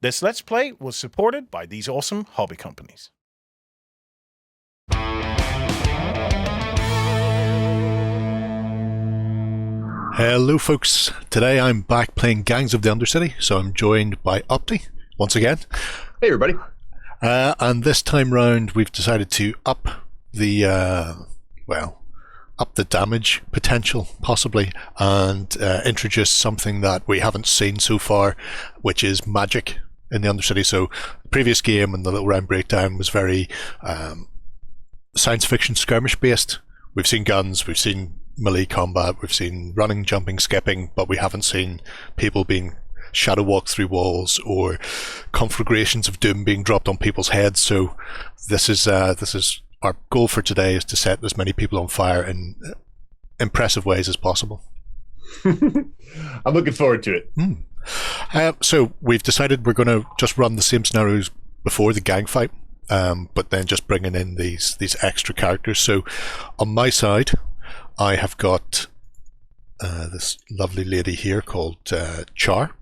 This Let's Play was supported by these awesome hobby companies. Hello folks, today I'm back playing Gangs of the Undercity, so I'm joined by Opti once again. Hey everybody. And this time round we've decided to up the damage potential possibly, and introduce something that we haven't seen so far, which is magic in the Undercity. So the previous game and the little round breakdown was very science fiction skirmish based. We've seen guns, we've seen melee combat, we've seen running, jumping, skipping, but we haven't seen people being shadow walked through walls or conflagrations of doom being dropped on people's heads. So this is our goal for today, is to set as many people on fire in impressive ways as possible. I'm looking forward to it. So we've decided we're going to just run the same scenarios before the gang fight, but then just bringing in these extra characters. So on my side, I have got this lovely lady here called Char.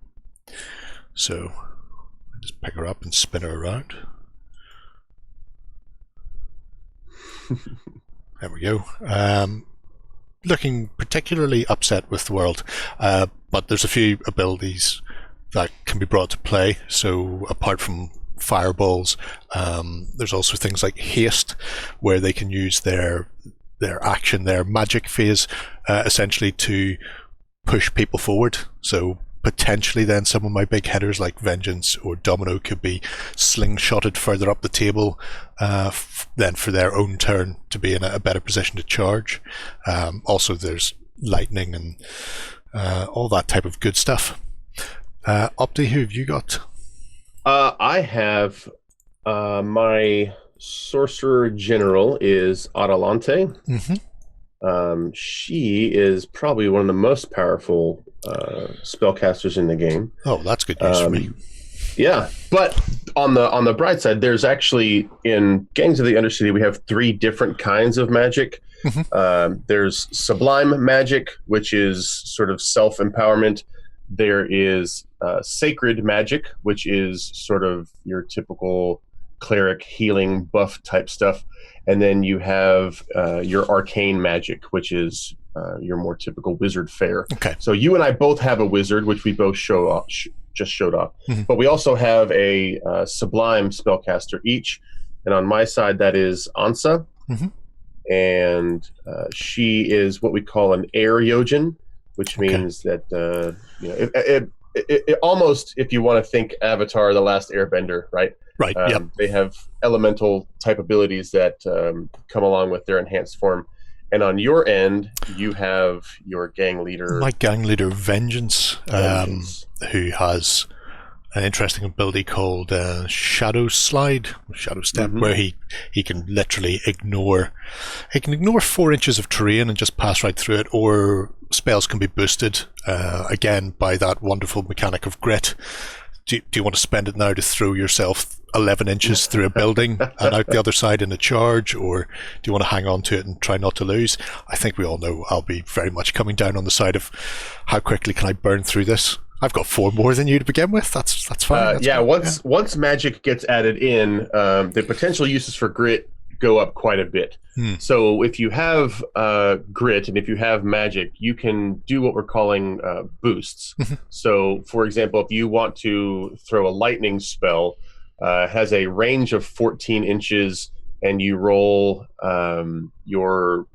So I'll just pick her up and spin her around. There we go. Looking particularly upset with the world, but there's a few abilities that can be brought to play. So apart from fireballs, there's also things like haste, where they can use their action, their magic phase, essentially to push people forward. So potentially then some of my big hitters like Vengeance or Domino could be slingshotted further up the table, then for their own turn to be in a better position to charge. Also there's lightning and all that type of good stuff. Opti, who have you got? I have my Sorcerer General is Adelante. She is probably one of the most powerful spellcasters in the game. Oh, that's good news for me. Yeah, but on the bright side, there's actually, in Gangs of the Undercity, we have 3 different kinds of magic. There's Sublime Magic, which is sort of self-empowerment. There is Sacred Magic, which is sort of your typical cleric healing buff type stuff, and then you have your arcane magic, which is your more typical wizard fare. Okay. So you and I both have a wizard, which we both just showed off, but we also have a sublime spellcaster each, and on my side that is Ansa, and she is what we call an air yojin, which means that it almost, if you want to think Avatar: The Last Airbender, right? Right. Yep. They have elemental type abilities that come along with their enhanced form. And on your end, you have your gang leader. My gang leader, Vengeance. Who has an interesting ability called Shadow Slide, Shadow Step, where he can literally ignore 4 inches of terrain and just pass right through it, or spells can be boosted again by that wonderful mechanic of grit. Do you want to spend it now to throw yourself 11 inches through a building and out the other side in a charge, or do you want to hang on to it and try not to lose? I think we all know I'll be very much coming down on the side of how quickly can I burn through this. I've got 4 more than you to begin with. That's fine. Once magic gets added in, the potential uses for grit go up quite a bit. So if you have grit and if you have magic, you can do what we're calling boosts. So for example, if you want to throw a lightning spell, has a range of 14 inches, and you roll your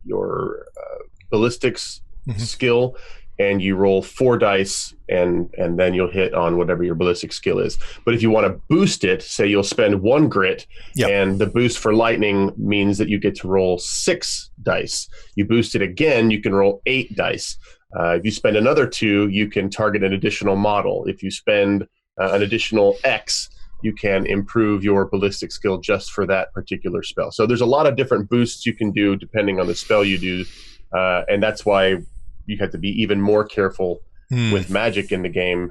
ballistics skill, and you roll 4 dice, and then you'll hit on whatever your ballistic skill is. But if you want to boost it, say you'll spend 1 grit, and the boost for lightning means that you get to roll 6 dice. You boost it again, you can roll 8 dice. If you spend another 2, you can target an additional model. If you spend an additional X, you can improve your ballistic skill just for that particular spell. So there's a lot of different boosts you can do depending on the spell you do, and that's why you have to be even more careful with magic in the game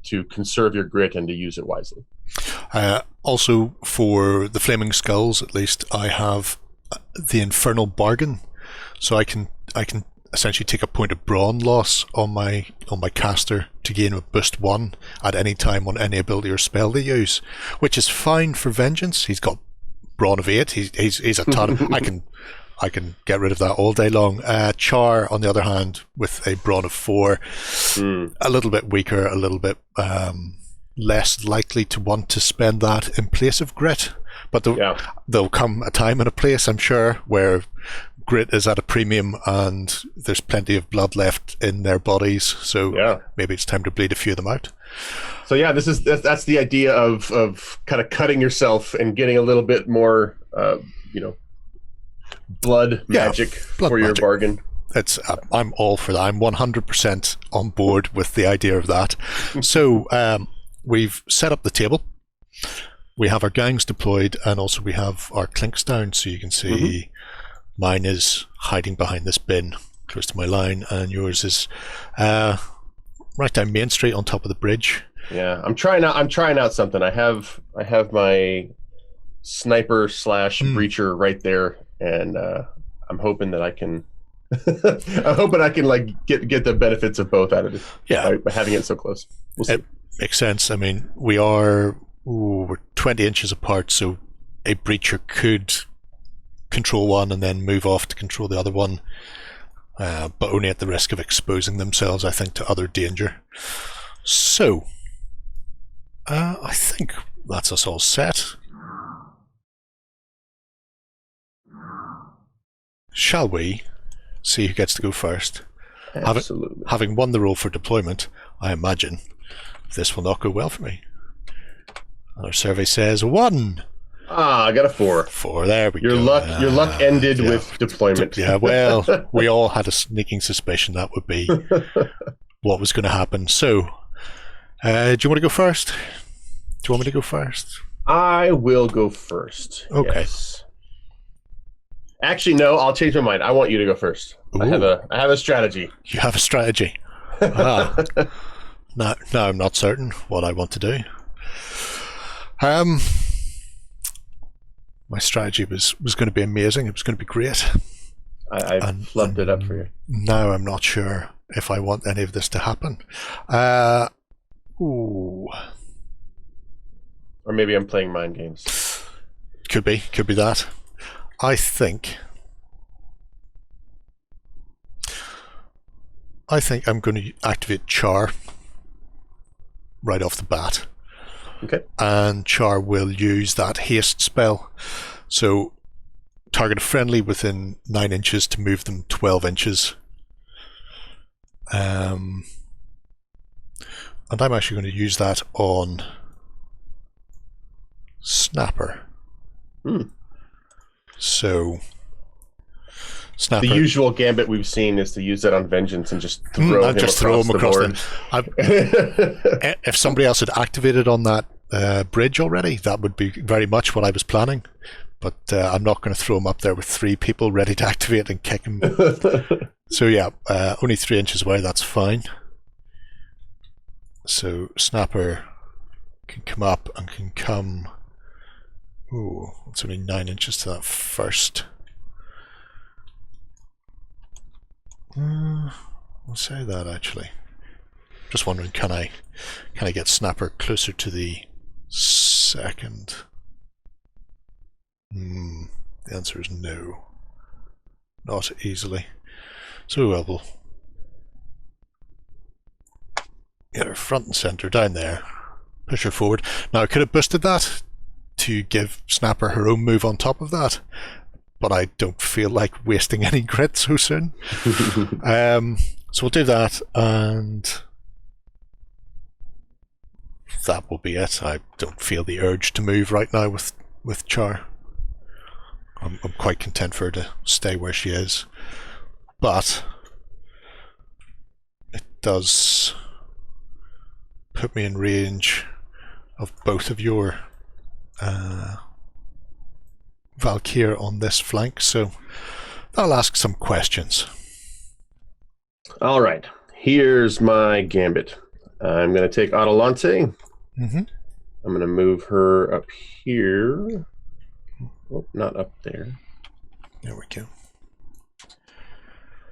to conserve your grit and to use it wisely. Also, for the Flaming Skulls, at least, I have the Infernal Bargain, so I can essentially take a point of brawn loss on my caster to gain a boost 1 at any time on any ability or spell they use, which is fine for Vengeance. He's got brawn of 8. He's a ton. I can get rid of that all day long. Char, on the other hand, with a brawn of 4, a little bit weaker, a little bit less likely to want to spend that in place of grit. But there'll come a time and a place, I'm sure, where grit is at a premium and there's plenty of blood left in their bodies. So maybe it's time to bleed a few of them out. So that's the idea of kind of cutting yourself and getting a little bit more, blood magic for your bargain. I'm all for that. I'm 100% on board with the idea of that. So we've set up the table. We have our gangs deployed, and also we have our clinks down. So you can see mine is hiding behind this bin close to my line, and yours is right down Main Street on top of the bridge. Yeah, I'm trying out something. I have my sniper / breacher right there, and I'm hoping that I can. I'm hoping I can get the benefits of both out of it. Yeah, by having it so close. We'll see. It makes sense. I mean, we're 20 inches apart, so a breacher could control one and then move off to control the other one, but only at the risk of exposing themselves, I think, to other danger. So, I think that's us all set. Shall we see who gets to go first? Absolutely. Having won the roll for deployment, I imagine this will not go well for me. Our survey says 1. I got a 4. 4, there we go. Your luck ended with deployment. Yeah, well, we all had a sneaking suspicion that would be what was going to happen. So, do you want to go first? Do you want me to go first? I will go first. Okay. Yes. Actually, no, I'll change my mind. I want you to go first. Ooh. I have a strategy. You have a strategy. Now I'm not certain what I want to do. My strategy was going to be amazing. It was going to be great. I flubbed it up for you. Now I'm not sure if I want any of this to happen. Ooh. Or maybe I'm playing mind games. Could be that. I think I'm going to activate Char right off the bat. Okay. And Char will use that haste spell. So target a friendly within 9 inches to move them 12 inches. And I'm actually going to use that on Snapper. So Snapper, the usual gambit we've seen is to use that on Vengeance and just throw him across the board. If somebody else had activated on that bridge already, that would be very much what I was planning. But I'm not going to throw him up there with 3 people ready to activate and kick him. So yeah, only 3 inches away, that's fine. So Snapper can come up and can come... Ooh, it's only 9 inches to that first. I'll say that actually. Just wondering, can I get Snapper closer to the second? The answer is no. Not easily. So we'll get her front and centre down there. Push her forward. Now I could have boosted that to give Snapper her own move on top of that, but I don't feel like wasting any grit so soon. So we'll do that, and that will be it. I don't feel the urge to move right now with Char. I'm quite content for her to stay where she is, but it does put me in range of both of your Valkyr on this flank, so I'll ask some questions. All right, here's my gambit. I'm going to take Adelante. Mm-hmm. I'm going to move her up here. Oh, not up there. There we go.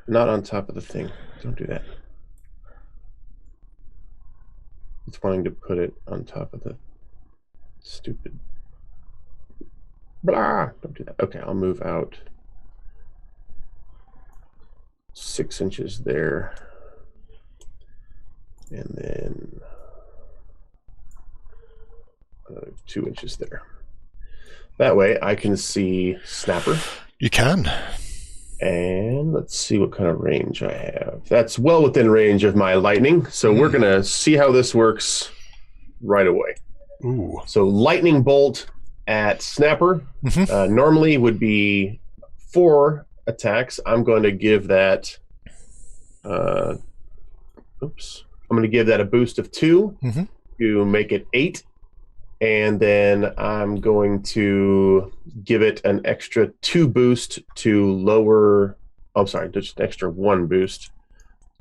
Not on top of the thing. Don't do that. It's wanting to put it on top of the stupid. Blah! Don't do that. Okay, I'll move out 6 inches there. And then 2 inches there. That way I can see Snapper. You can. And let's see what kind of range I have. That's well within range of my lightning. So we're going to see how this works right away. Ooh. So lightning bolt at Snapper normally would be 4 attacks. I'm going to give that... I'm going to give that a boost of 2 to make it 8. And then I'm going to give it an extra 2 boost to lower... Oh, sorry, just an extra 1 boost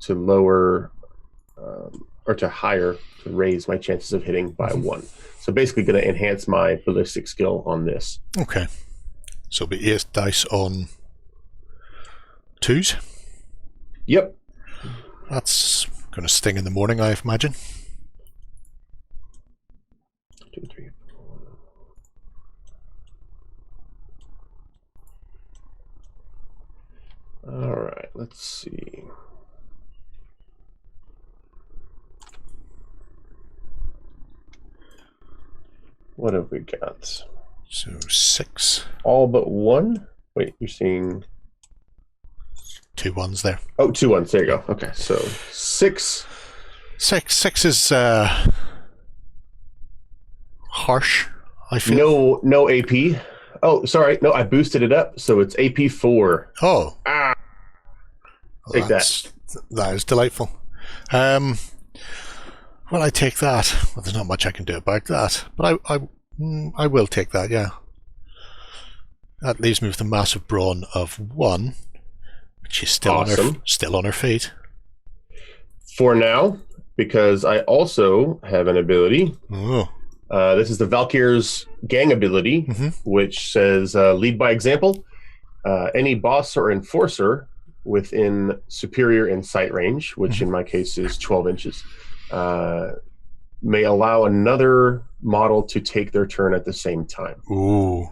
to lower... or to higher, to raise my chances of hitting by 1. So basically going to enhance my ballistic skill on this. Okay. So it'll be 8 dice on 2s? Yep. That's going to sting in the morning, I imagine. 2, 3, 4. All right, let's see. What have we got? So 6. All but 1? Wait, you're seeing... 2 1s there. Oh, 2 1s. There you go. Okay, so 6. 6 is harsh, I feel. No AP. Oh, sorry. No, I boosted it up, so it's AP 4. Oh. Take that. That is delightful. Well, I take that. Well, there's not much I can do about that, but I will take that, yeah. That leaves me with a massive brawn of 1, but she's still on her feet. For now, because I also have an ability. Oh. This is the Valkyr's gang ability, which says lead by example. Any boss or enforcer within superior in sight range, which in my case is 12 inches, may allow another model to take their turn at the same time. Ooh.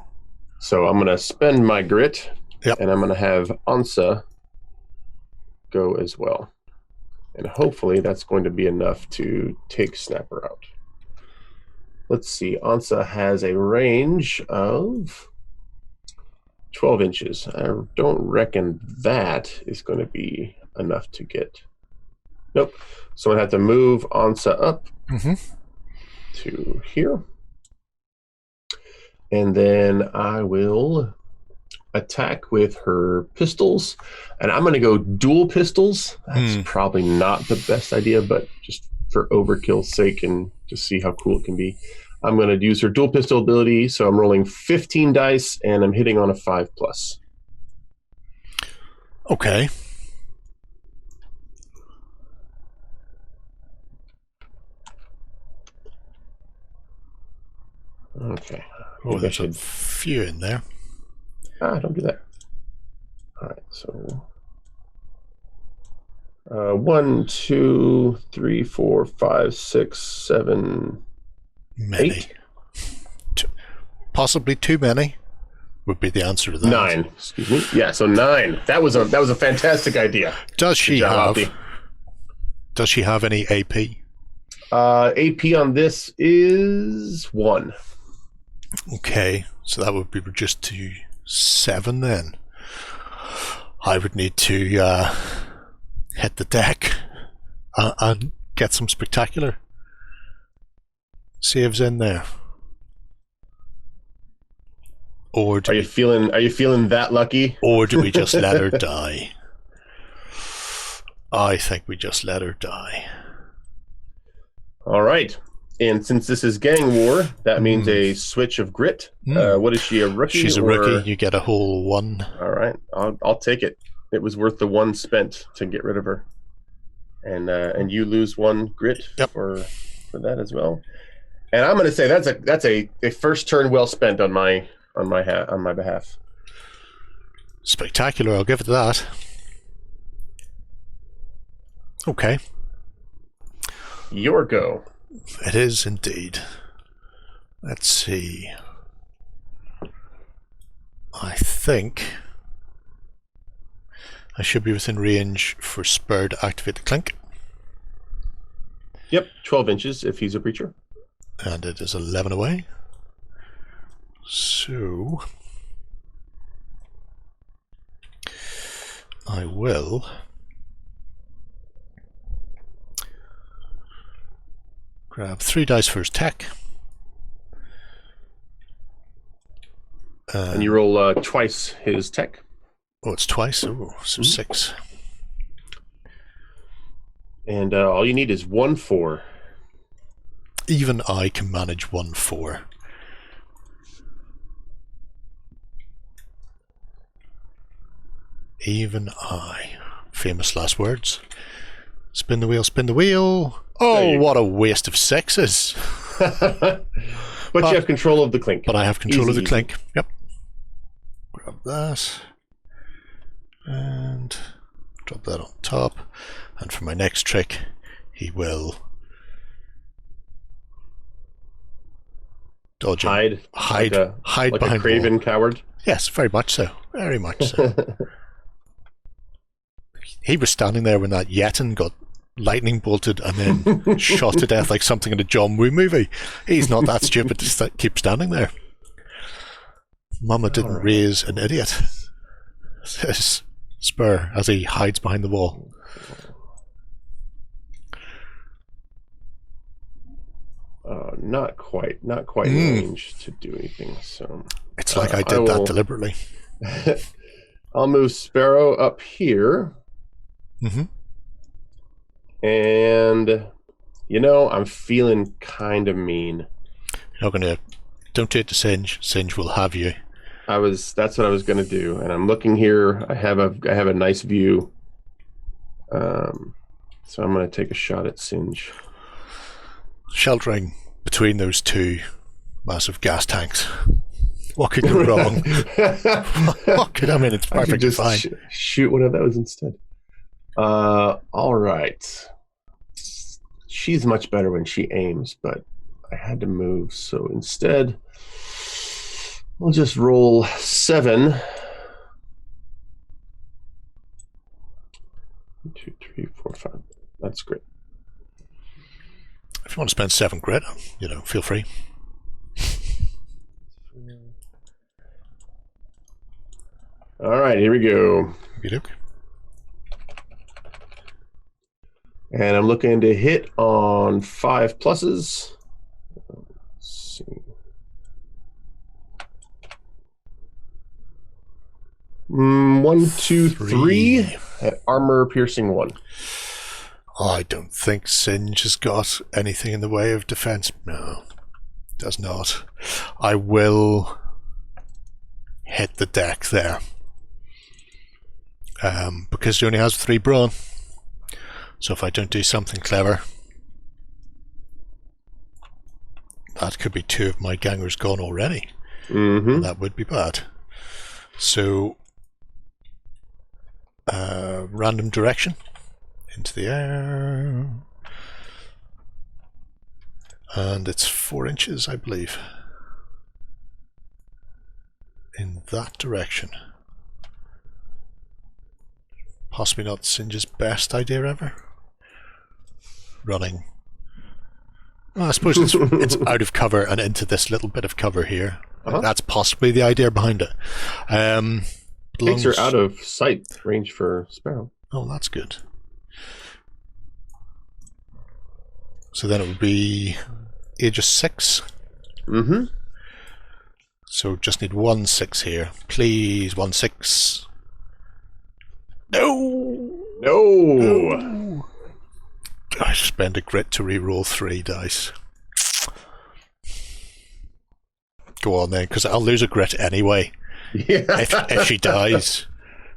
So I'm going to spend my grit, and I'm going to have Ansa go as well. And hopefully that's going to be enough to take Snapper out. Let's see. Ansa has a range of 12 inches. I don't reckon that is going to be enough to get. Nope. So I have to move Ansa up to here. And then I will attack with her pistols. And I'm going to go dual pistols. That's probably not the best idea, but just for overkill's sake and to see how cool it can be, I'm going to use her dual pistol ability. So I'm rolling 15 dice and I'm hitting on a 5+. Okay. Okay. Oh, there's a few in there. Don't do that. All right, so 1, 2, 3, 4, 5, 6, 7, many. 8. Possibly too many would be the answer to that. 9. Excuse me. Yeah, so 9. That was a fantastic idea. Does she have any AP? AP on this is 1. Okay, so that would be reduced to 7 then. I would need to hit the deck and get some spectacular saves in there. Or are you feeling that lucky? Or do we just let her die? I think we just let her die. All right. And since this is gang war, that means a switch of grit. What is she, a rookie? She's a rookie. You get a whole 1. All right. I'll take it. It was worth the 1 spent to get rid of her. And you lose 1 grit for that as well. And I'm going to say that's a first turn well spent on my behalf. Spectacular. I'll give it that. Okay. Your go. It is indeed. Let's see. I think I should be within range for Spur to activate the clink. Yep, 12 inches if he's a breacher. And it is 11 away. So I will grab 3 dice for his tech. And you roll twice his tech. Oh, it's twice. Oh, so 6. And all you need is 1/4. Even I can manage 1/4. Even I. Famous last words. Spin the wheel, spin the wheel. Oh, what a waste of 6s. But you have control of the clink. But I have control of the clink. Yep. Grab that. And drop that on top. And for my next trick, he will dodge. Hide like behind a craven coward. Yes, very much so. Very much so. He was standing there when that Yetin got lightning bolted and then shot to death like something in a John Woo movie. He's not that stupid to keep standing there. Mama didn't raise an idiot, says Spur as he hides behind the wall. Not quite range to do anything. So it's like I did that deliberately. I'll move Sparrow up here. Mm-hmm. And I'm feeling kind of mean. You're not gonna. Don't take the Singe. Singe will have you. That's what I was gonna do, and I'm looking here. I have a nice view. So I'm gonna take a shot at Singe. Sheltering between those 2 massive gas tanks. What could go wrong? It's perfectly fine. Shoot one of those instead. All right. She's much better when she aims, but I had to move, so instead we'll just roll 7. 1, 2, 3, 4, 5. That's great. If you want to spend 7 grit, feel free. All right, here we go. And I'm looking to hit on 5 pluses. Let's see. 1, 2, 3. At armor piercing 1. I don't think Singe has got anything in the way of defense. No, does not. I will hit the deck there. Because he only has 3 brawn. So if I don't do something clever, that could be 2 of my gangers gone already. Mm-hmm. That would be bad. So, random direction into the air. And it's 4 inches, I believe. In that direction. Possibly not Singe's best idea ever. Running. Well, I suppose it's out of cover and into this little bit of cover here. That's possibly the idea behind it. Takes her out of sight range for Sparrow. Oh, that's good. So then it would be age of 6. Mm-hmm. So just need 1 6 here. Please, 1 6. No! I spend a grit to re-roll 3 dice. Go on then, because I'll lose a grit anyway. Yeah. if she dies.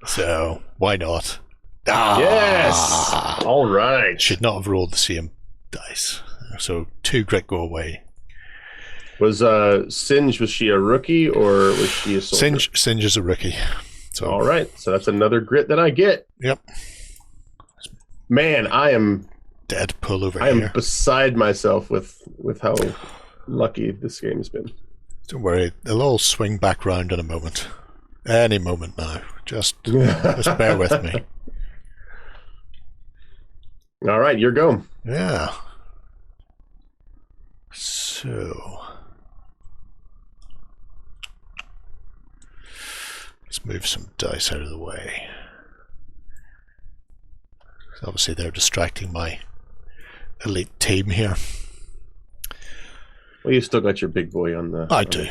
So, why not? Yes! All right. Should not have rolled the same dice. So, 2 grit go away. Was Singe, was she a rookie or was she a soldier? Singe is a rookie. So, all right. So that's another grit that I get. Yep. Man, I am Deadpool over I am here. beside myself with how lucky this game has been. Don't worry, they'll all swing back round in a moment. Any moment now. Just bear with me. All right, your go. Yeah. So let's move some dice out of the way. Obviously they're distracting my elite team here. Well, you still got your big boy on the. I do.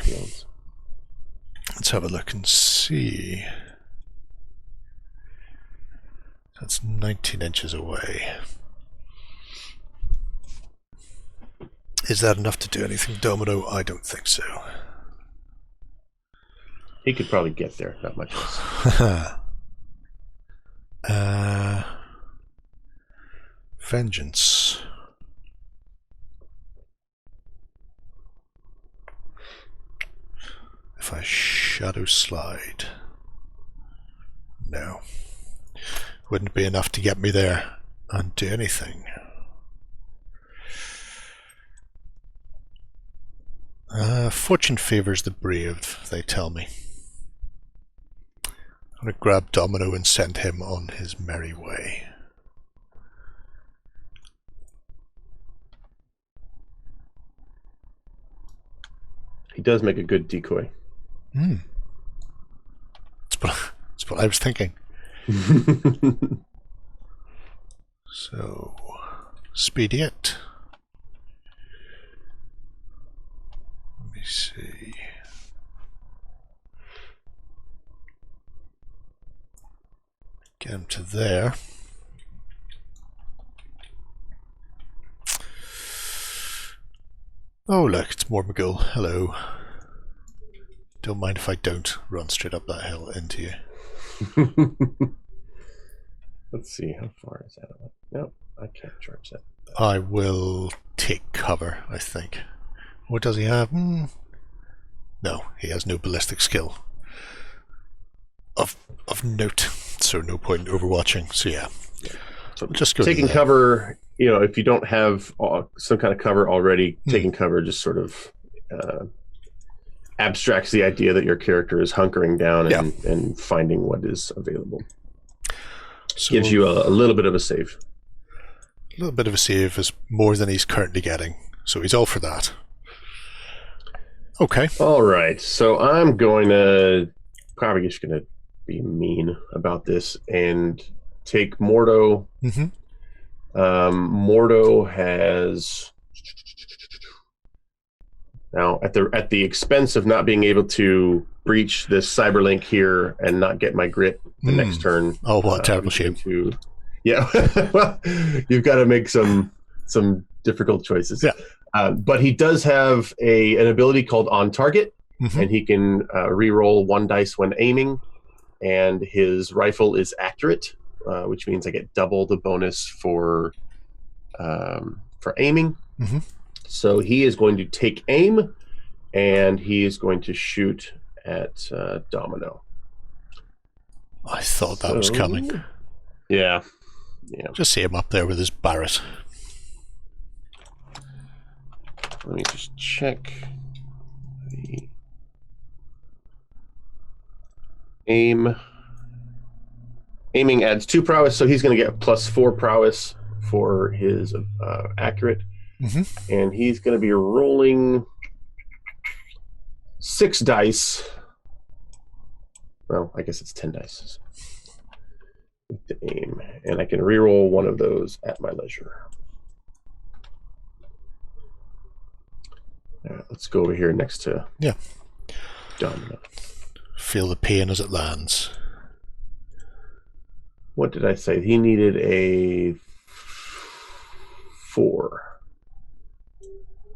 Let's have a look and see. That's 19 inches away. Is that enough to do anything, Domino? I don't think so. He could probably get there, not much else. Vengeance. If I shadow slide. No. Wouldn't be enough to get me there and do anything. Fortune favours the brave, they tell me. I'm going to grab Domino and send him on his merry way. He does make a good decoy. That's what I was thinking. So, speedy it. Let me see. Get him to there. Oh look, it's Mormagul. Hello. Don't mind if I don't run straight up that hill into you. Let's see, how far is that? Nope, I can't charge that. I will take cover, I think. What does he have? No, he has no ballistic skill. Of note, so no point in overwatching. So yeah, so just go taking cover. You know, if you don't have some kind of cover already, taking cover just sort of abstracts the idea that your character is hunkering down and finding what is available. So gives you a little bit of a save. A little bit of a save is more than he's currently getting, so he's all for that. Okay. All right, so I'm going to probably just going to be mean about this and take Mordo. Mordo has now at the expense of not being able to breach this cyberlink here and not get my grit the next turn. Oh, what a terrible shame! Yeah, well, you've got to make some difficult choices. Yeah, but he does have an ability called On Target, and he can re-roll one dice when aiming, and his rifle is accurate. Which means I get double the bonus for aiming. So he is going to take aim, and he is going to shoot at Domino. I thought that was coming. Yeah. Just see him up there with his Barrett. Let me just check the aim. Aiming adds 2 prowess, so he's going to get +4 prowess for his accurate. And he's going to be rolling 6 dice. Well, I guess it's 10 dice with the aim. And I can reroll one of those at my leisure. All right, let's go over here next to Domino. Feel the pain as it lands. What did I say? He needed a 4.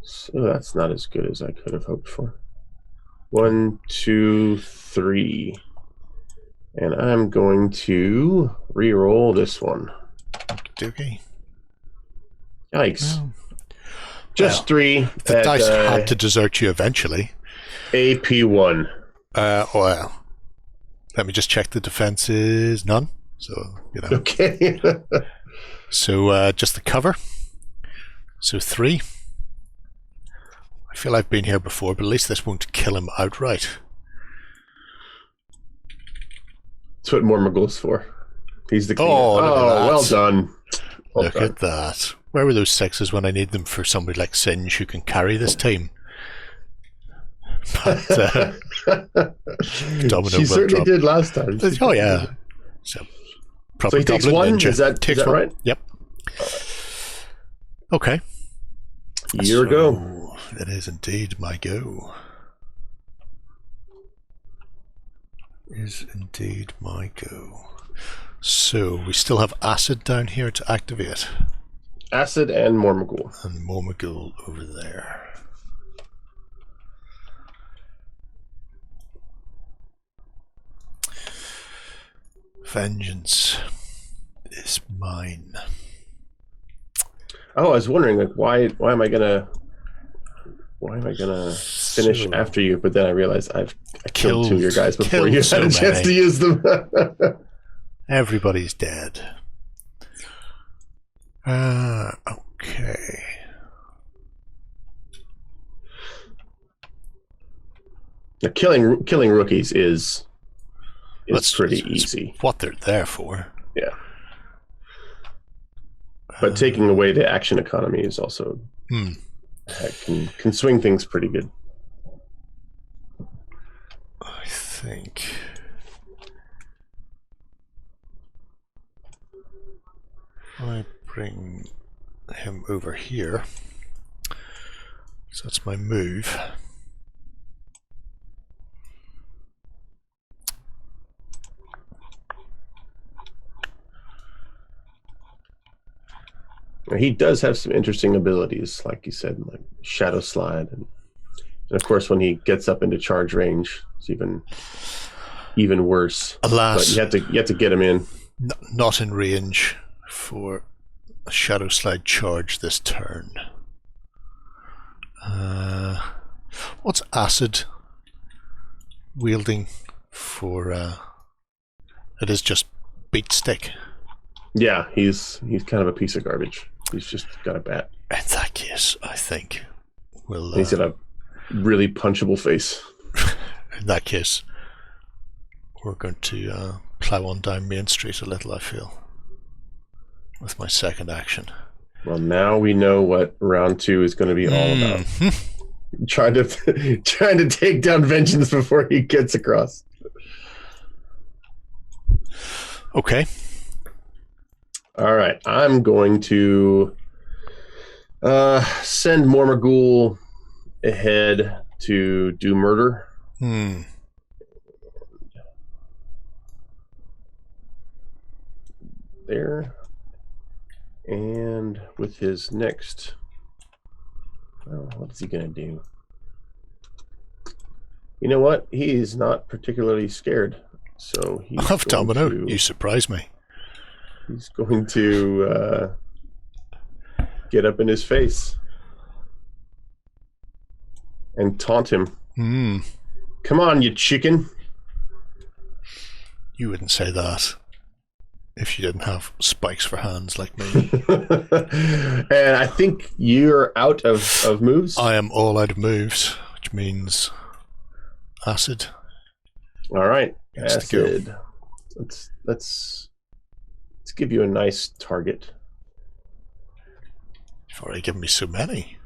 So that's not as good as I could have hoped for. 1, 2, 3. And I'm going to re-roll this one. Okay. Yikes. Just 3. The dice had to desert you eventually. AP1. Well, let me just check the defenses. None. So, Okay. So just the cover. So 3. I feel I've been here before, but at least this won't kill him outright. That's what Mormagule's for. He's the king. Oh, well done. Look at that. Where were those 6s when I need them for somebody like Singe who can carry this team? But she certainly did last time. Oh yeah. So he takes one. Is that right? Yep. Okay. Your go. It is indeed my go. Is indeed my go. So we still have acid down here to activate. Acid and Mormagul. And Mormagul over there. Vengeance is mine. Oh, I was wondering, like, why am I gonna finish after you? But then I realized I killed 2 of your guys before you had a chance to use them. Everybody's dead. Okay. Now, killing rookies is pretty easy. What they're there for. Yeah. But taking away the action economy is also can swing things pretty good. I think I bring him over here. So that's my move. He does have some interesting abilities, like you said, like Shadow Slide, and of course when he gets up into charge range, it's even worse. Alas, but you have to get him in. Not in range for a Shadow Slide charge this turn. What's acid wielding for? It is just beat stick. Yeah, he's kind of a piece of garbage. He's just got a bat. In that case, I think we'll... he's got a really punchable face. In that case, we're going to plow on down Main Street a little, I feel, with my second action. Well, now we know what round 2 is going to be all about. trying to take down Vengeance before he gets across. Okay. All right, I'm going to send Mormagul ahead to do murder. There. And with his next... Well, what is he going to do? You know what? He's not particularly scared. So he's of Domino, you surprise me. He's going to get up in his face and taunt him. Come on, you chicken. You wouldn't say that if you didn't have spikes for hands like me. And I think you're out of moves. I am all out of moves, which means acid. All right, acid. Let's give you a nice target. You've already given me so many.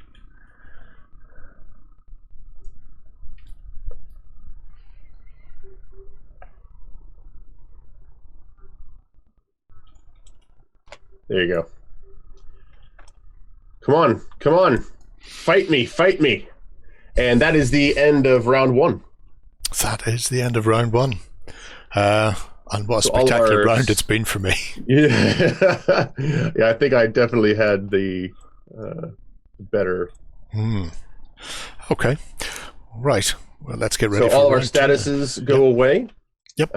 There you go. Come on, come on. Fight me, fight me. And that is the end of round 1. That is the end of round 1. And what a spectacular round it's been for me. Yeah, yeah. I think I definitely had the better. Okay, right. Well, let's get ready. So all of our statuses go away. Yep.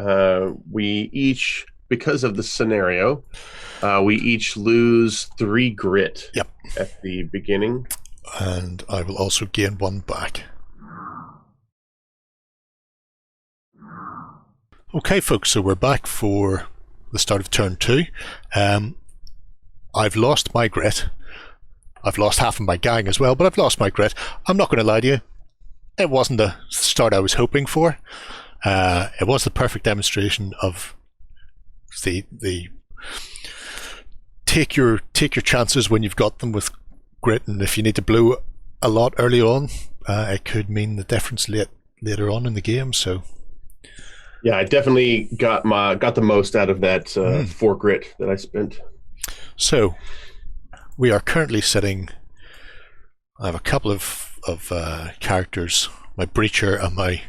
We each, because of the scenario, we each lose 3 grit. Yep. At the beginning, and I will also gain 1 back. Okay, folks, so we're back for the start of turn 2. I've lost my grit. I've lost half of my gang as well, but I've lost my grit. I'm not going to lie to you. It wasn't the start I was hoping for. It was the perfect demonstration of the take your chances when you've got them with grit, and if you need to blow a lot early on, it could mean the difference later on in the game. So yeah, I definitely got the most out of that 4 grit that I spent. So we are currently sitting. I have a couple of characters. My breacher and my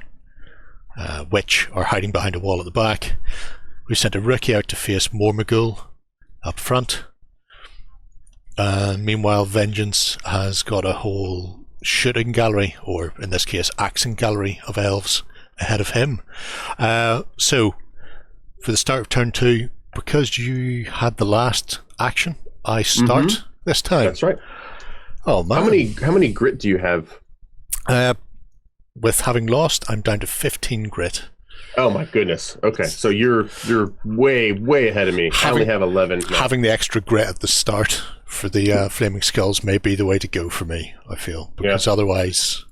witch are hiding behind a wall at the back. We sent a rookie out to face Mormagul up front. Meanwhile, Vengeance has got a whole shooting gallery, or in this case, axing gallery of elves ahead of him. So, for the start of turn 2, because you had the last action, I start this time. That's right. Oh man! How many grit do you have? With having lost, I'm down to 15 grit. Oh my goodness. Okay, so you're way ahead of me. I only have 11. now. Having the extra grit at the start for the flaming skulls may be the way to go for me, I feel, because otherwise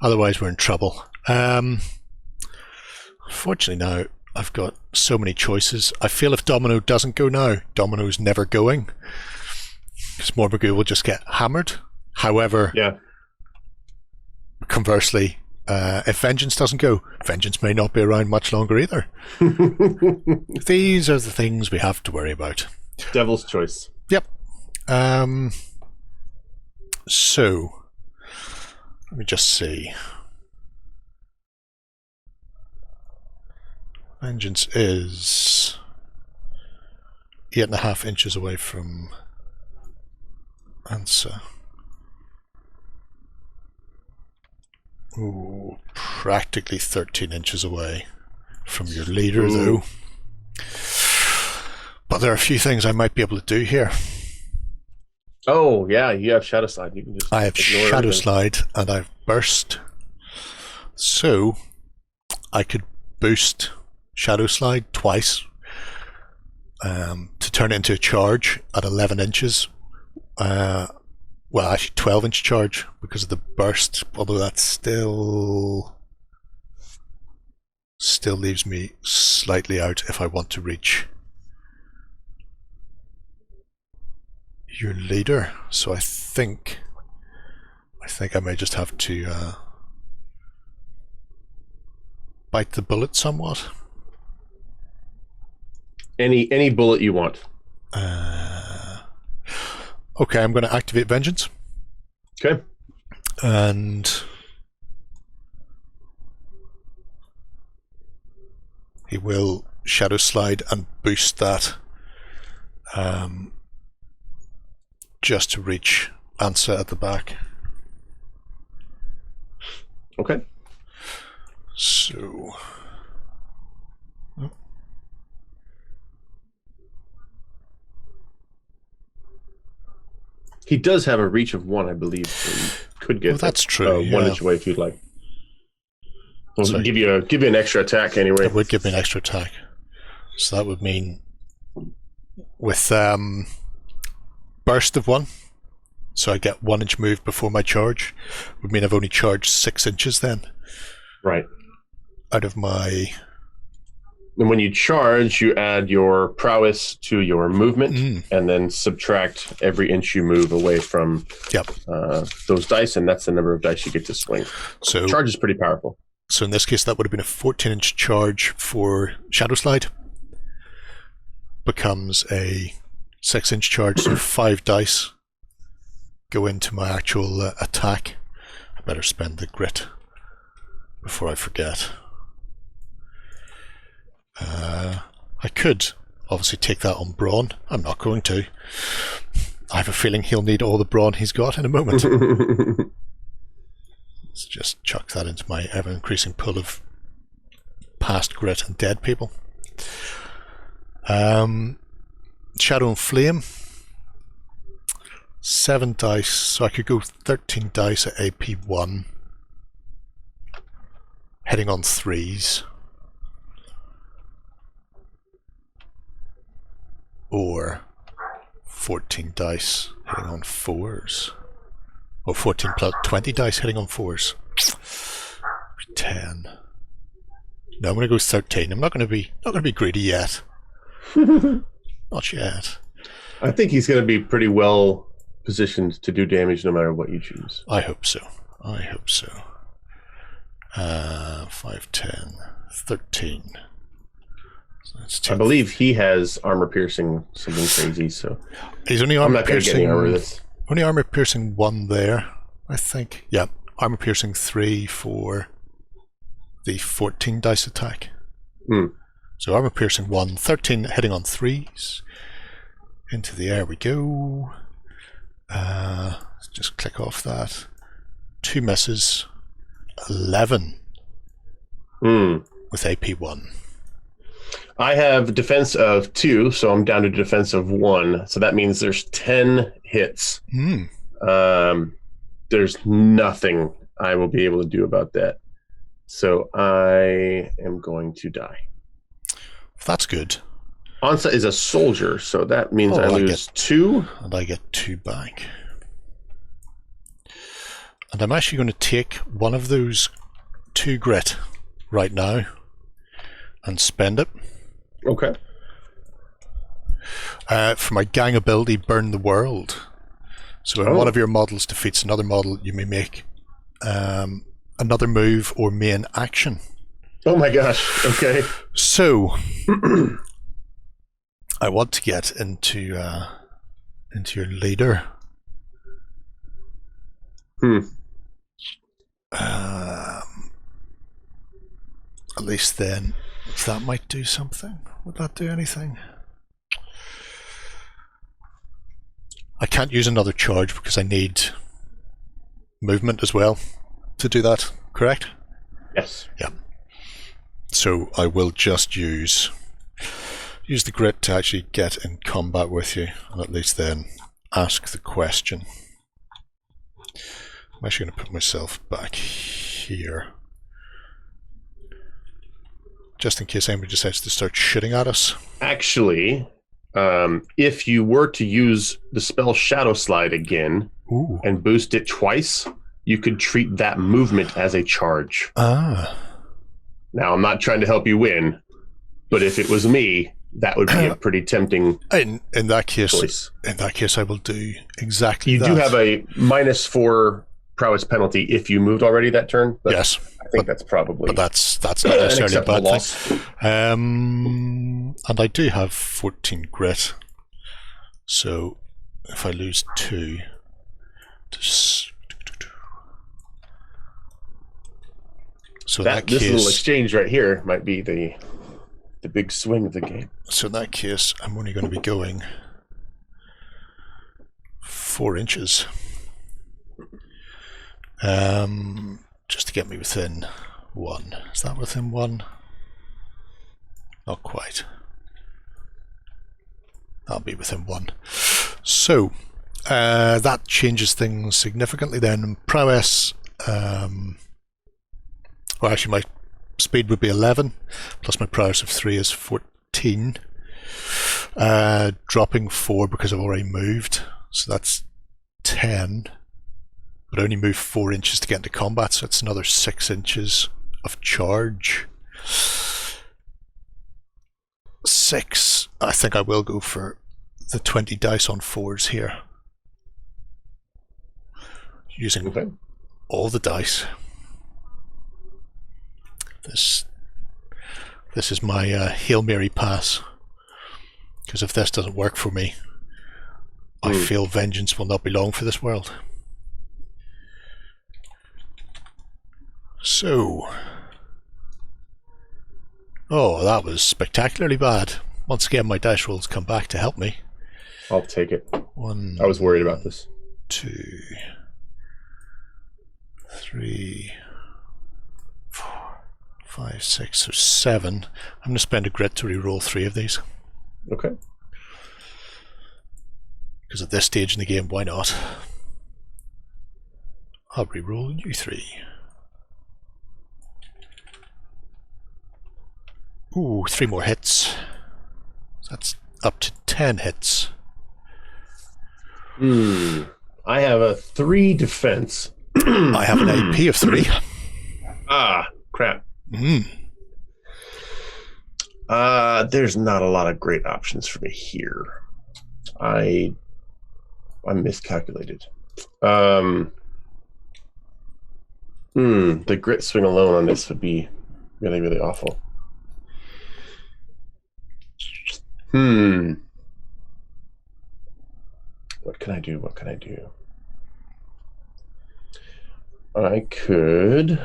we're in trouble. Unfortunately now I've got so many choices. I feel if Domino doesn't go now, Domino's never going, because Mormagul will just get hammered. However, conversely, if Vengeance doesn't go, Vengeance may not be around much longer either. These are the things we have to worry about. Devil's choice. Yep. So, let me just see. Vengeance is 8.5 inches away from Answer. Ooh, practically 13 inches away from your leader, though. But there are a few things I might be able to do here. Oh, yeah, you have Shadow Slide. You can just I have Shadow Slide and I've Burst. So, I could boost Shadow Slide twice to turn it into a charge at 11 inches. Well, actually 12-inch charge because of the burst, although that still leaves me slightly out if I want to reach your leader. So I think I may just have to bite the bullet somewhat. Any bullet you want. Okay, I'm going to activate Vengeance. Okay. And he will Shadow Slide and boost that just to reach Ansa at the back. Okay. So... He does have a reach of 1, I believe. So you could get that's true. 1 inch away if you'd like. We'll give you an extra attack anyway. It would give me an extra attack. So that would mean with burst of 1, so I get 1 inch move before my charge, would mean I've only charged 6 inches then. Right. Out of my... And when you charge, you add your prowess to your movement, and then subtract every inch you move away from those dice, and that's the number of dice you get to swing. So charge is pretty powerful. So in this case, that would have been a 14-inch charge for Shadow Slide. Becomes a 6-inch charge, so 5 dice go into my actual attack. I better spend the grit before I forget. I could obviously take that on Brawn. I'm not going to. I have a feeling he'll need all the brawn he's got in a moment. Let's just chuck that into my ever-increasing pool of past grit and dead people. Shadow and Flame. 7 dice, so I could go 13 dice at AP 1. Heading on 3s. Or 14 dice hitting on 4s. Or 14 plus 20 dice hitting on 4s. 10. No, I'm going to go 13. I'm not going to be greedy yet. Not yet. I think he's going to be pretty well positioned to do damage no matter what you choose. I hope so. 5, 10, 13. So that's I believe he has armor piercing, something crazy. So he's only I'm armor not going to get any piercing. armor this. Only armor piercing 1 there, I think. Yeah, armor piercing 3 for the 14 dice attack. So armor piercing 1, 13 hitting on 3s. Into the air we go. Just click off that. 2 misses. 11 with AP 1. I have defense of 2, so I'm down to defense of 1. So that means there's 10 hits. There's nothing I will be able to do about that. So I am going to die. That's good. Ansa is a soldier, so that means I lose 2. And I get 2 back. And I'm actually going to take one of those 2 grit right now and spend it. Okay. For my gang ability, Burn the World. So when one of your models defeats another model, you may make another move or main action. Oh my gosh, okay. So I want to get into your leader. At least then, that might do something. Would that do anything? I can't use another charge because I need movement as well to do that, correct? Yes. Yeah. So I will just use the grit to actually get in combat with you, and at least then ask the question. I'm actually going to put myself back here, just in case anybody decides to start shooting at us. Actually, if you were to use the spell Shadow Slide again and boost it twice, you could treat that movement as a charge. Now, I'm not trying to help you win, but if it was me, that would be a pretty tempting in that case choice. In that case, I will do exactly that. You do have a -4 prowess penalty if you moved already that turn. But yes, I think that's probably. But that's not necessarily a bad loss. thing. And I do have 14 grit, so if I lose 2, so this little exchange right here might be the big swing of the game. So in that case, I'm only going to be going 4 inches. Just to get me within 1. Is that within 1? Not quite. I'll be within 1. So that changes things significantly then. Prowess, well actually my speed would be 11, plus my prowess of 3 is 14. Dropping 4 because I've already moved, so that's 10. But I only move 4 inches to get into combat, so it's another 6 inches of charge. 6. I think I will go for the 20 dice on 4s here. Using all the dice. This is my Hail Mary pass. Because if this doesn't work for me, I feel vengeance will not be long for this world. So, that was spectacularly bad. Once again, my dice rolls come back to help me. I'll take it. 1. I was worried about this. 2, 3, 4, 5, 6, so 7. I'm going to spend a grit to re-roll 3 of these. Okay. Because at this stage in the game, why not? I'll re-roll you 3. Ooh, 3 more hits. So that's up to 10 hits. I have a 3 defense. I have an AP of 3. Ah, crap. There's not a lot of great options for me here. I miscalculated. The grit swing alone on this would be really, really awful. What can I do? I could...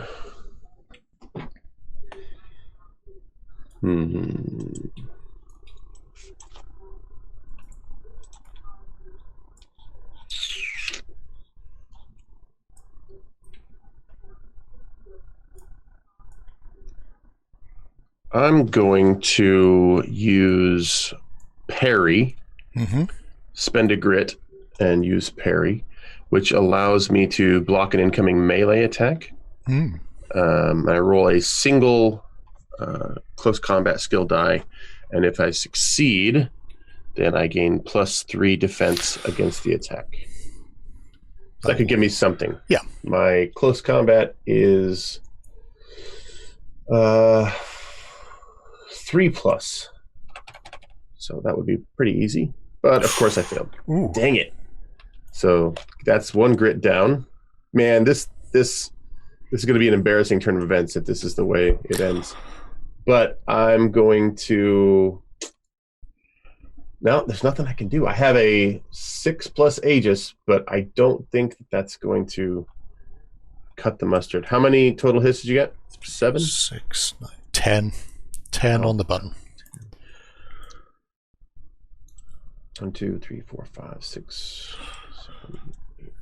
I'm going to use parry, spend a grit, and use parry, which allows me to block an incoming melee attack. I roll a single close combat skill die, and if I succeed, then I gain +3 defense against the attack. So that could give me something. Yeah. My close combat is 3+. So that would be pretty easy. But of course I failed. Ooh. Dang it. So that's 1 grit down. Man, this is going to be an embarrassing turn of events if this is the way it ends. But I'm going to... No, there's nothing I can do. I have a 6+ Aegis, but I don't think that's going to cut the mustard. How many total hits did you get? 7? 6, 9, 10. 10 on the button. 1, 2, 3, 4, 5, 6, 7, 8.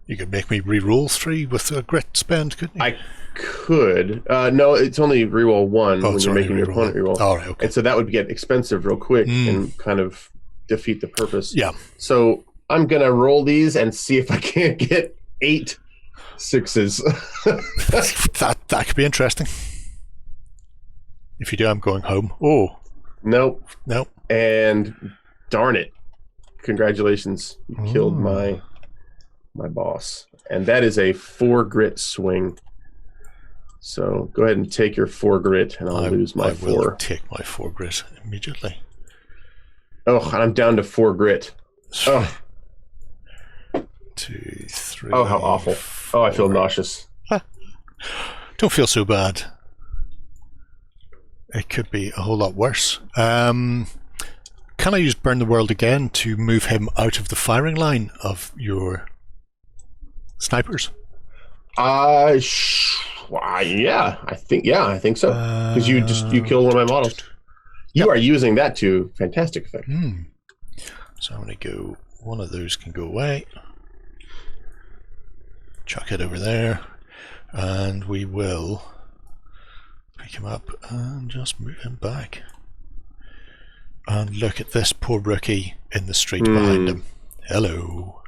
You could make me re-roll 3 with a grit spend, couldn't you? I could. No, it's only reroll 1 when you're making your opponent reroll. All right, okay. And so that would get expensive real quick and kind of defeat the purpose. Yeah. So I'm going to roll these and see if I can't get 8 6s. that could be interesting. If you do, I'm going home. Oh. Nope. Nope. And darn it. Congratulations. You killed my boss. And that is a 4 grit swing. So go ahead and take your 4 grit, and I'll lose my 4. I will take my 4 grit immediately. Oh, and I'm down to 4 grit. Oh. 2, 3. Oh, how awful. 4. Oh, I feel nauseous. Don't feel so bad. It could be a whole lot worse. Can I use Burn the World again to move him out of the firing line of your snipers? Yeah, I think so. Because you killed one of my models. You are using that to fantastic effect. So I'm going to go. One of those can go away. Chuck it over there, and we will pick him up and just move him back. And look at this poor rookie in the street behind him. Hello.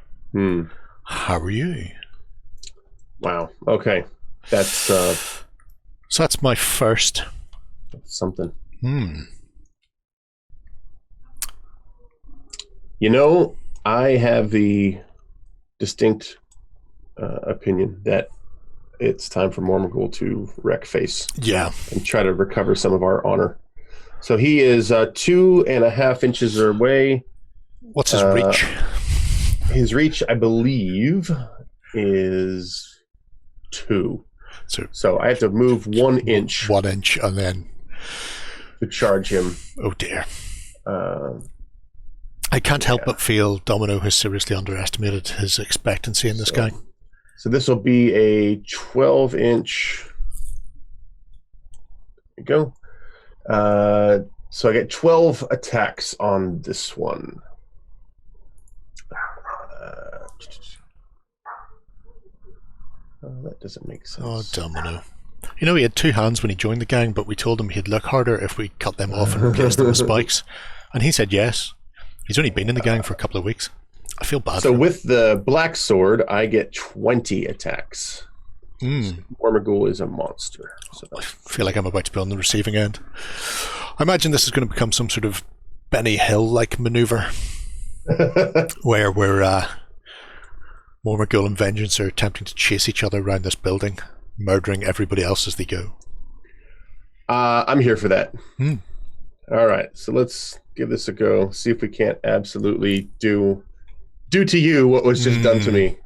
How are you? Wow. Okay. That's so that's my first. That's something. You know, I have the distinct opinion that it's time for Mormagul to wreck face. Yeah. And try to recover some of our honor. So he is 2.5 inches away. What's his reach? His reach, I believe, is 2. So I have to move 1 inch. 1 inch, and then to charge him. Oh dear. I can't help but feel Domino has seriously underestimated his expectancy in this guy. So this will be a 12-inch. There you go. So I get 12 attacks on this one. That doesn't make sense. Oh, Domino. You know, he had 2 hands when he joined the gang, but we told him he'd look harder if we cut them off and replaced them with spikes. And he said yes. He's only been in the gang for a couple of weeks. I feel bad. So with the black sword, I get 20 attacks. Mormagul is a monster. So I feel like I'm about to be on the receiving end. I imagine this is going to become some sort of Benny Hill-like maneuver. where we're Mormagul and Vengeance are attempting to chase each other around this building, murdering everybody else as they go. I'm here for that. Hmm. All right, so let's give this a go. See if we can't absolutely do to you what was just done to me.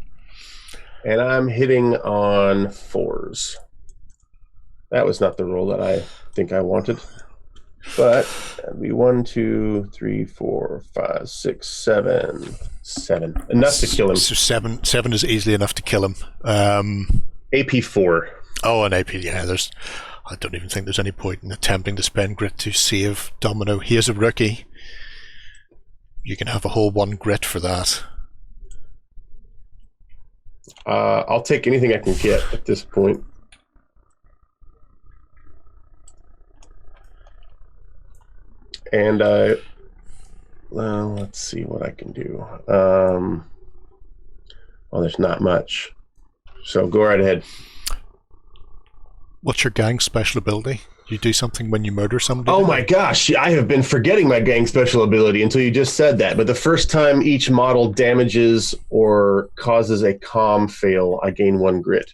And I'm hitting on 4s. That was not the roll that I think I wanted. But that'd be 1, 2, 3, 4, 5, 6, 7. 7. Enough to kill him. So seven is easily enough to kill him. AP 4. Oh, an AP, yeah. I don't even think there's any point in attempting to spend grit to save Domino. He is a rookie. You can have a whole 1 grit for that. I'll take anything I can get at this point. And well, let's see what I can do. Well, there's not much. So go right ahead. What's your gang special ability? You do something when you murder somebody? Oh my gosh, I have been forgetting my gang special ability until you just said that. But the first time each model damages or causes a comm fail, I gain 1 grit.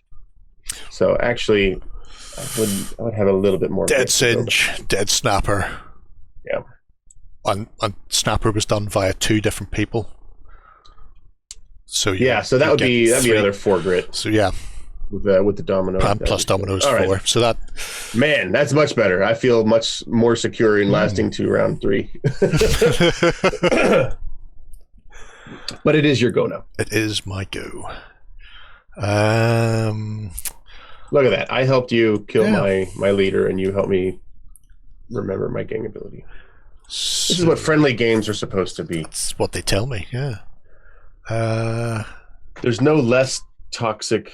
So actually, I would have a little bit more. Dead Singe, Dead Snapper. Yeah. And Snapper was done via 2 different people. So so that'd be another 4 grit. So yeah. With the domino. Plus Domino's 4. Right. So that... Man, that's much better. I feel much more secure in lasting to round 3. But it is your go now. It is my go. Look at that. I helped you kill my leader, and you helped me remember my gang ability. So, this is what friendly games are supposed to be. That's what they tell me, yeah. There's no less toxic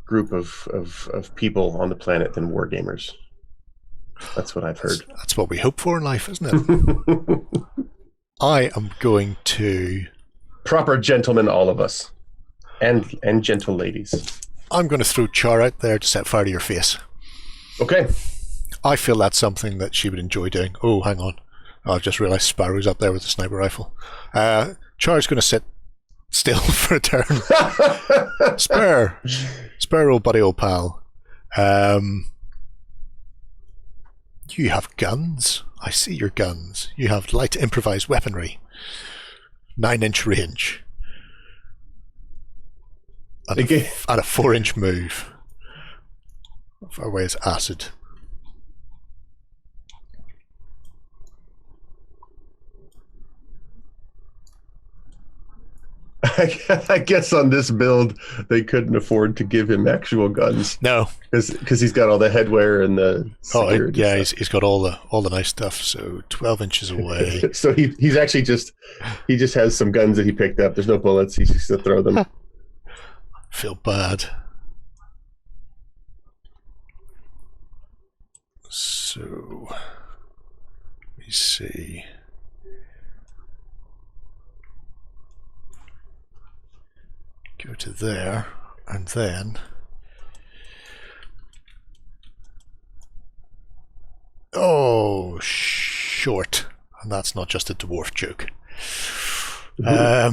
group of people on the planet than wargamers. That's what I've heard. That's what we hope for in life, isn't it? I am going to... Proper gentlemen, all of us. And gentle ladies. I'm going to throw Char out there to set fire to your face. Okay. I feel that's something that she would enjoy doing. Oh, hang on. I've just realised Sparrow's up there with a sniper rifle. Char's going to sit still for a turn. Spare, old buddy, old pal. You have guns. I see your guns. You have light improvised weaponry. 9-inch range. And a 4-inch move. How far away is acid? I guess on this build they couldn't afford to give him actual guns. No, because he's got all the headwear and the security stuff. He's got all the nice stuff. So 12 inches away. So he's actually just has some guns that he picked up. There's no bullets. He's just to throw them. Feel bad. So let me see. Go to there, and then... Oh, short. And that's not just a dwarf joke. I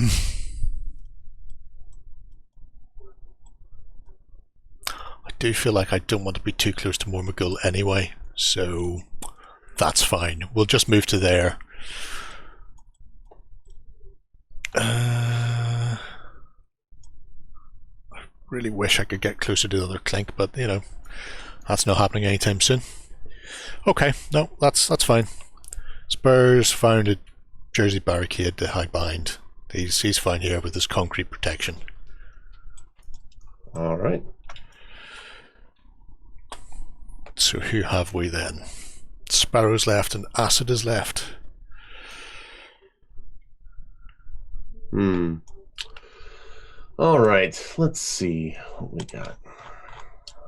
do feel like I don't want to be too close to Mormagul anyway, so that's fine. We'll just move to there. Really wish I could get closer to the other clink, but you know, that's not happening anytime soon. Okay, no, that's fine. Spurs found a Jersey barricade to hide behind. He's fine here with his concrete protection. All right. So who have we then? Sparrow's left and Acid is left. All right, let's see what we got.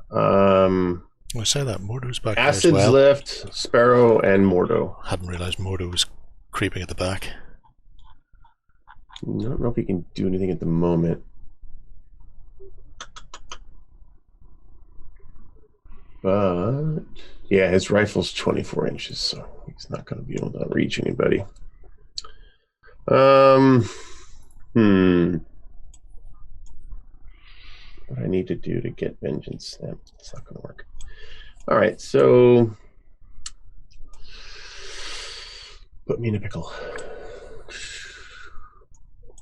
I say that Mordo's back Acid's there as well. left, Sparrow and Mordo. Hadn't realised Mordo was creeping at the back. I don't know if he can do anything at the moment. But yeah, his rifle's 24 inches, so he's not going to be able to reach anybody. What I need to do to get vengeance? It's not going to work. All right, so put me in a pickle.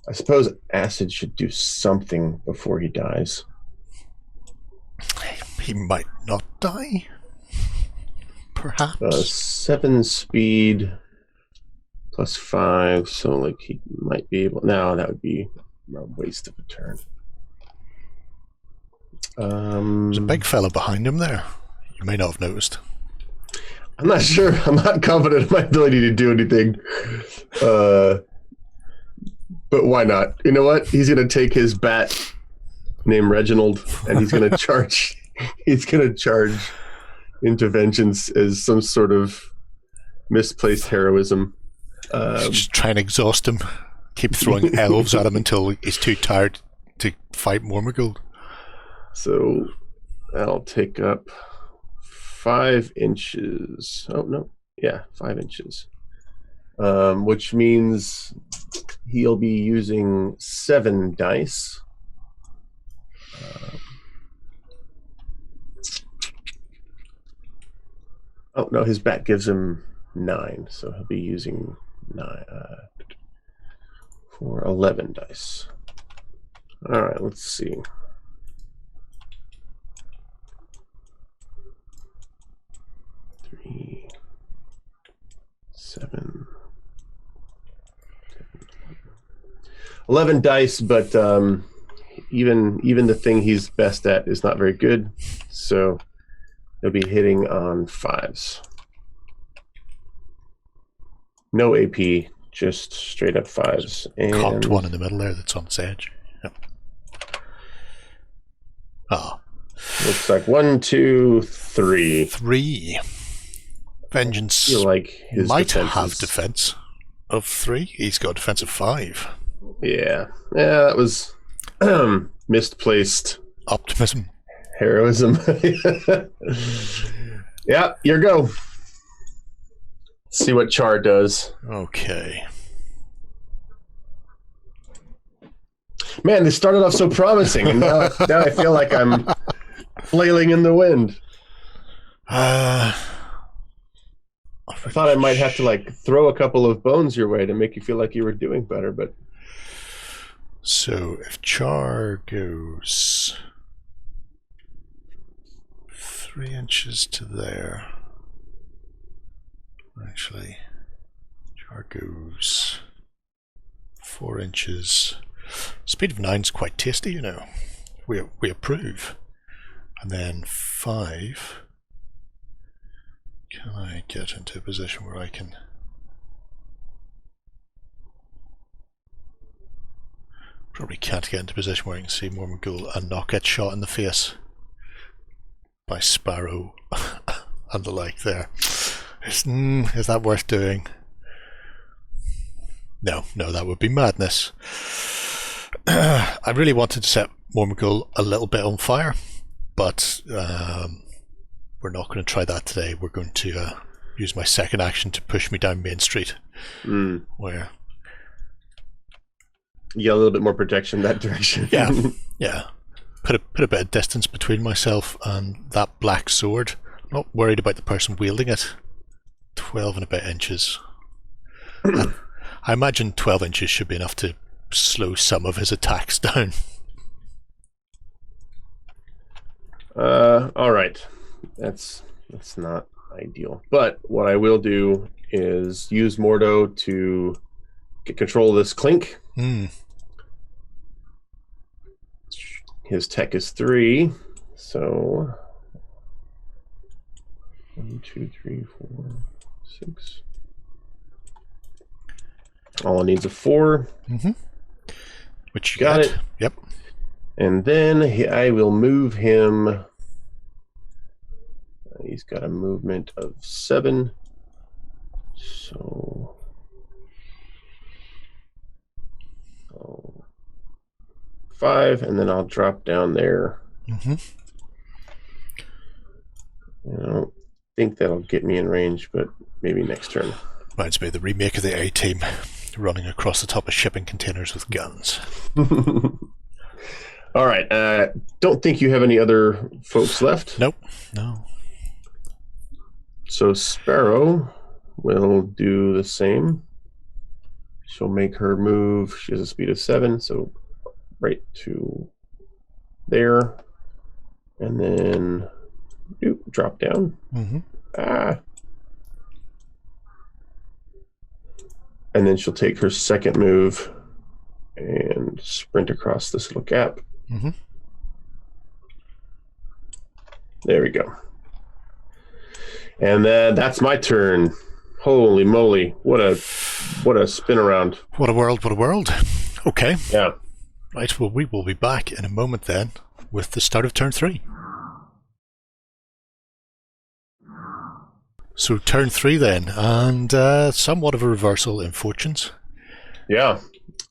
I suppose acid should do something before he dies. He might not die. Perhaps. 7 speed plus 5, so like he might be able. No, that would be a waste of a turn. There's a big fella behind him there. You may not have noticed. I'm not sure. I'm not confident in my ability to do anything. But why not? You know what? He's going to take his bat named Reginald, and he's going to charge. He's going to charge into vengeance as some sort of misplaced heroism. Just try and exhaust him. Keep throwing elves at him until he's too tired to fight Mormagul. So I'll take up 5 inches. Oh, no. Yeah, 5 inches. Which means he'll be using 7 dice. Oh, no, his bat gives him 9, so he'll be using 9 for 11 dice. All right, let's see. 3, 7, 11 dice, but even the thing he's best at is not very good, so he'll be hitting on 5s. No AP, just straight up 5s. And cocked one in the middle there that's on its edge. Yep. Ah. Looks like 1, 2, 3. 3. Vengeance I feel like his might have defense of 3. He's got defense of 5. Yeah, that was misplaced optimism. Heroism. Yeah, your go. See what Char does. Okay. Man, this started off so promising, and now I feel like I'm flailing in the wind. I thought I might have to like throw a couple of bones your way to make you feel like you were doing better, but so if Char goes 3 inches to there, actually, Char goes 4 inches. Speed of 9 is quite tasty, you know. We approve. And then 5. Can I get into a position where I can? Probably can't get into a position where I can see Mormagul and not get shot in the face by Sparrow and the like there. Is that worth doing? No, that would be madness. I really wanted to set Mormagul a little bit on fire, but we're not going to try that today. We're going to use my second action to push me down Main Street, where you get a little bit more protection that direction. Yeah. Put a bit of distance between myself and that black sword. I'm not worried about the person wielding it. 12 and a bit inches. I imagine 12 inches should be enough to slow some of his attacks down. All right. That's not ideal. But what I will do is use Mordo to get control of this clink. His tech is 3, so 1, 2, 3, 4, 6. All it needs a 4. Which you got it. Yep. And then I will move him. He's got a movement of 7. So 5, and then I'll drop down there. I don't think that'll get me in range, but maybe next turn. Reminds me of the remake of the A-Team. running across the top of shipping containers with guns. All right. Don't think you have any other folks left. Nope. No. So Sparrow will do the same. She'll make her move. She has a speed of 7, so right to there. And then drop down. Mm-hmm. And then she'll take her second move and sprint across this little gap. Mm-hmm. There we go. And then that's my turn. Holy moly. What a spin around. What a world, what a world. Okay. Yeah. Right, well, we will be back in a moment then with the start of turn 3. So turn 3 then, and somewhat of a reversal in fortunes. Yeah.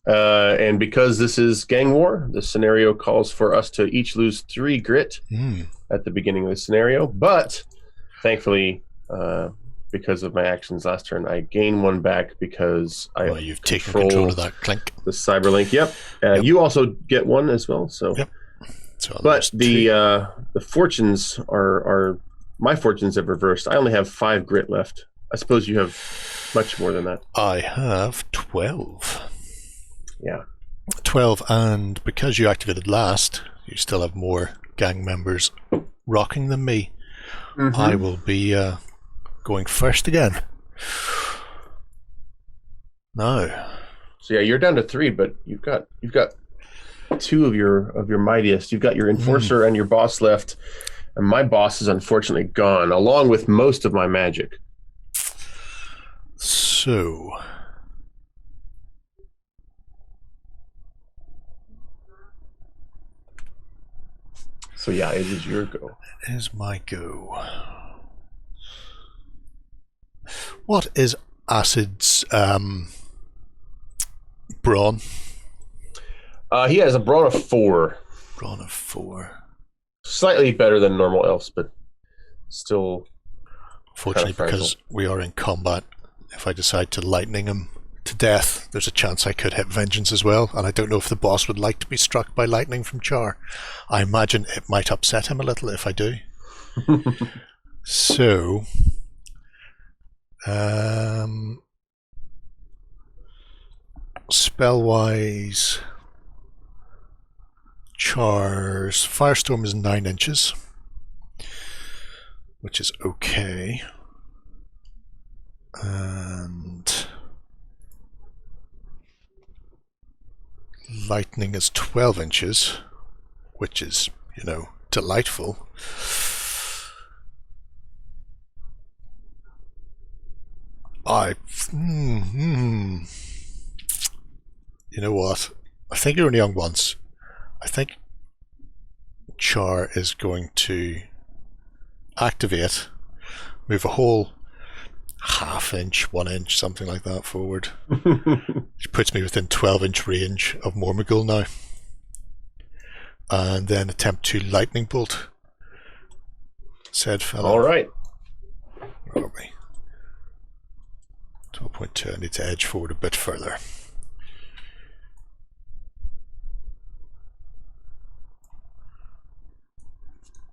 And because this is gang war, the scenario calls for us to each lose 3 grit at the beginning of the scenario. But thankfully, because of my actions last turn, I gain 1 back because you've taken control of that clink. The cyberlink. Yep. You also get 1 as well. So. Yep. So but the fortunes are my fortunes have reversed. I only have 5 grit left. I suppose you have much more than that. I have 12. Yeah. 12, and because you activated last, you still have more gang members rocking than me. Mm-hmm. I will be going first again. No. So yeah, you're down to 3, but you've got 2 of your mightiest. You've got your enforcer and your boss left. And my boss is unfortunately gone, along with most of my magic. So yeah, it is your go. It is my go. What is Acid's brawn? He has a brawn of 4. Brawn of 4. Slightly better than normal elves, but still. Fortunately, because we are in combat, if I decide to lightning him to death, there's a chance I could hit vengeance as well, and I don't know if the boss would like to be struck by lightning from Char. I imagine it might upset him a little if I do. So, spell-wise, Char's Firestorm is 9 inches, which is okay. And lightning is 12 inches, which is, delightful. You know what? I think you're only young once. I think Char is going to activate, move a whole half inch, 1 inch, something like that forward. Which puts me within 12-inch range of Mormagul now. And then attempt to lightning bolt said fellow. All right. Where are we? 12.2. I need to edge forward a bit further.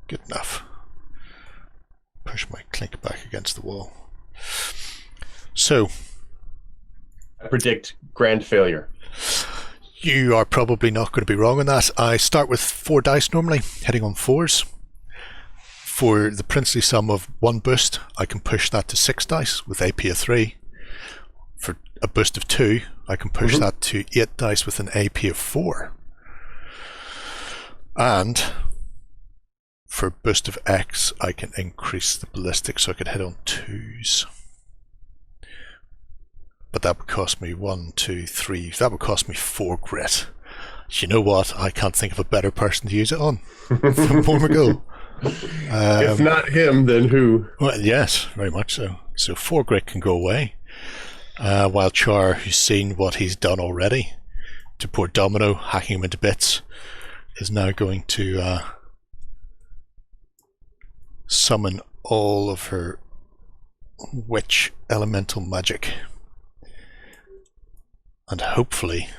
Good enough. Push my clink back against the wall. So, I predict grand failure. You are probably not going to be wrong on that. I start with 4 dice normally, heading on 4s. For the princely sum of 1 boost, I can push that to 6 dice with AP of 3. For a boost of 2, I can push that to 8 dice with an AP of 4. And for a boost of X, I can increase the ballistic so I could hit on 2s. But that would cost me 1, 2, 3. That would cost me 4 grit. You know what? I can't think of a better person to use it on than Mormagul. If not him, then who? Well, yes, very much so. So 4 grit can go away. While Char, who's seen what he's done already to poor Domino, hacking him into bits, is now going to summon all of her witch elemental magic. And hopefully,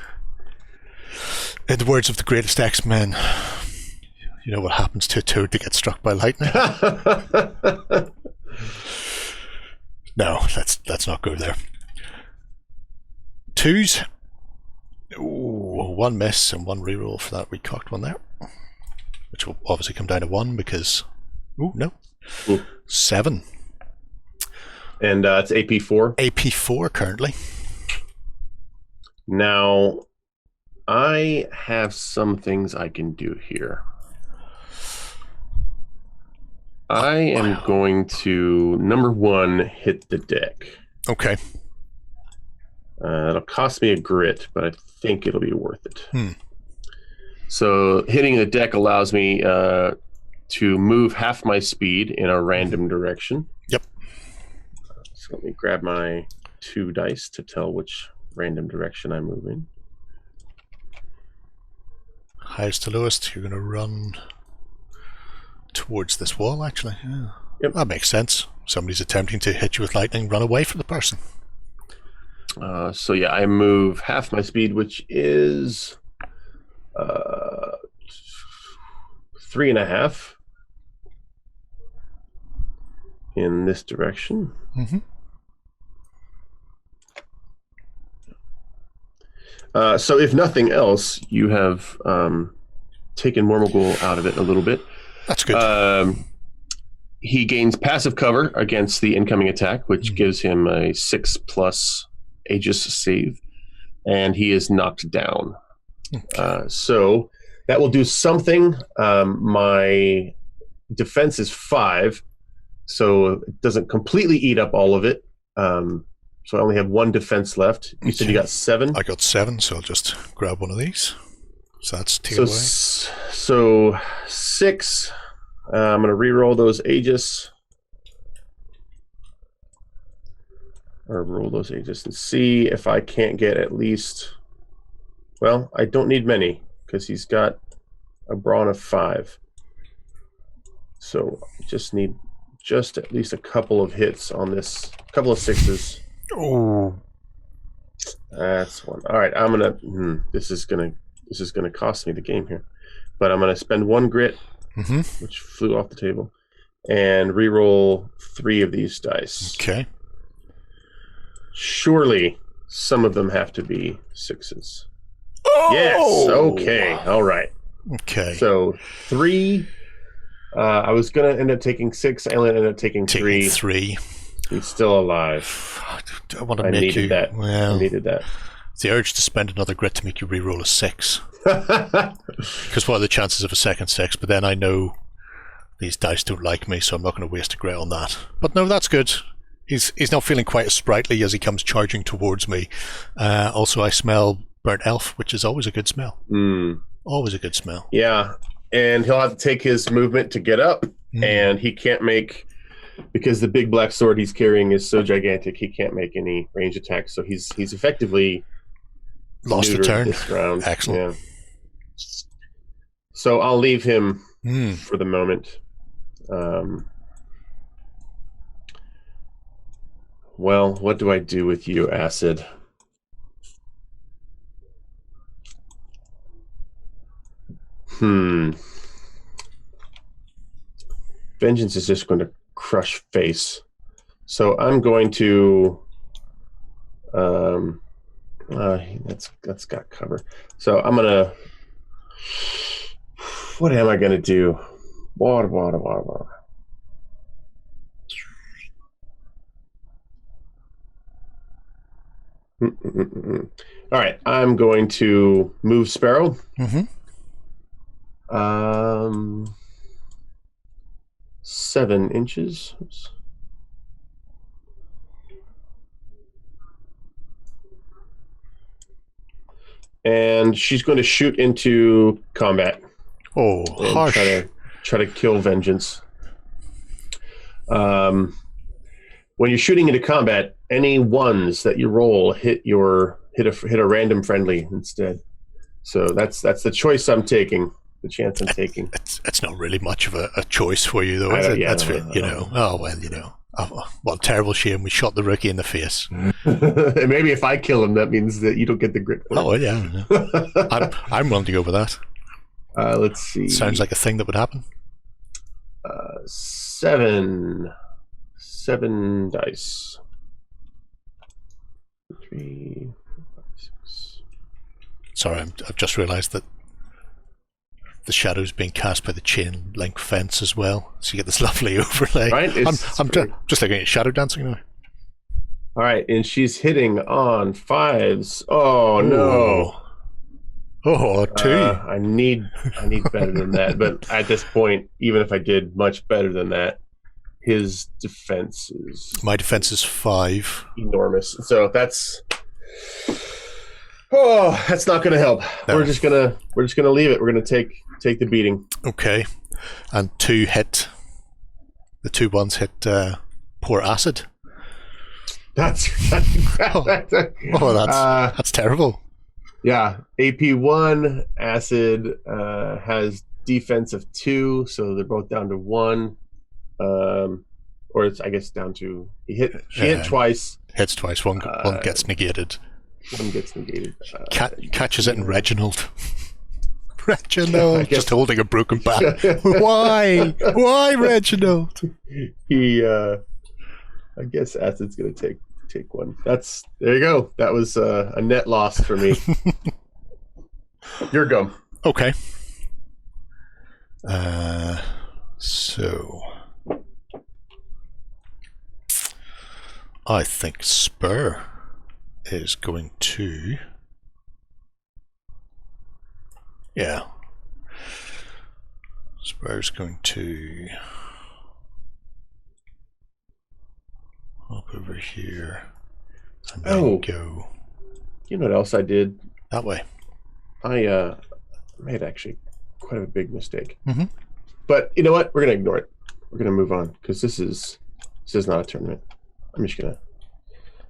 in the words of the greatest X-Men, you know what happens to a toad that gets struck by lightning? No, let's not go there. 2s. Ooh, 1 miss and 1 reroll for that recocked one there. Which will obviously come down to 1 because... Ooh, no. Ooh. 7. And it's AP4? AP4 currently. Now, I have some things I can do here. I am going to, number 1, hit the deck. Okay. It'll cost me a grit, but I think it'll be worth it. So hitting the deck allows me to move half my speed in a random direction. Yep. So let me grab my 2 dice to tell which random direction I'm moving. Highest to lowest, you're going to run towards this wall, actually. Yeah. Yep. That makes sense. Somebody's attempting to hit you with lightning, run away from the person. So yeah, I move half my speed, which is 3.5 in this direction. So if nothing else, you have taken Mormogul out of it a little bit. That's good. He gains passive cover against the incoming attack, which gives him a 6+ Aegis save, and he is knocked down. Okay. So that will do something. My defense is 5, so it doesn't completely eat up all of it. So I only have 1 defense left. You said you got 7? I got 7, so I'll just grab one of these. So that's taken away. So 6. I'm going to re-roll those Aegis. Or roll those Aegis and see if I can't get at least... Well, I don't need many, because he's got a brawn of 5. So I just need at least a couple of hits on this. A couple of 6s. Oh, That's 1. All right, I'm gonna. This is gonna cost me the game here, but I'm gonna spend 1 grit, which flew off the table, and re-roll 3 of these dice. Okay. Surely some of them have to be 6s. Oh! Yes. Okay. All right. Okay. So 3. I was gonna end up taking 6. I ended up taking 3. 3. He's still alive. I want to I make needed you. that. Well, I needed that. the urge to spend another grit to make you re-roll a 6. Because what are the chances of a second 6? But then I know these dice don't like me, so I'm not going to waste a grit on that. But no, that's good. He's not feeling quite as sprightly as he comes charging towards me. Also, I smell burnt elf, which is always a good smell. Always a good smell. Yeah, and he'll have to take his movement to get up, and he can't make, because the big black sword he's carrying is so gigantic, he can't make any range attacks. So he's effectively lost a neutered turn. this round. Excellent. Yeah. So I'll leave him for the moment. Well, what do I do with you, Acid? Vengeance is just going to crush face. So I'm going to that's got cover. So I'm gonna, what am I gonna do? Water. All right, I'm going to move Sparrow. 7 inches. Oops. And she's going to shoot into combat. Oh, harsh. Try to kill Vengeance. When you're shooting into combat, any 1s that you roll hit a random friendly instead. So that's the choice I'm taking. The chance I'm taking. It's not really much of a choice for you, though, is it? That's fair. Oh, well, Oh, what a terrible shame. We shot the rookie in the face. And maybe if I kill him, that means that you don't get the grit for it. Oh, yeah. I'm willing to go with that. Let's see. Sounds like a thing that would happen. 7 dice. 3, 4, 5, 6. Sorry, I've just realised that the shadow's being cast by the chain link fence as well, so you get this lovely overlay. Right? I'm just looking at shadow dancing now. All right, and she's hitting on 5s. Oh no! Oh, 2. I need better than that. But at this point, even if I did much better than that, his defense is My defense is 5. enormous. So that's not going to help. No. We're just gonna leave it. We're gonna take the beating. Okay, and 2 hit. The 2 ones hit poor acid. That's That's terrible. Yeah, AP1 acid has defense of 2, so they're both down to 1. Or it's, I guess, down to she hit twice. Hits twice. One gets negated. One gets negated. Catches it in Reginald. Reginald, just holding a broken bat. Why? Why, Reginald? I guess acid's gonna take one. There you go. That was a net loss for me. Your go. Okay. So I think Spur is going to. Yeah. Spur's going to hop over here and then go. You know what else I did? That way. I made actually quite a big mistake. Mm-hmm. But you know what? We're gonna ignore it. We're gonna move on because this is not a tournament. I'm just gonna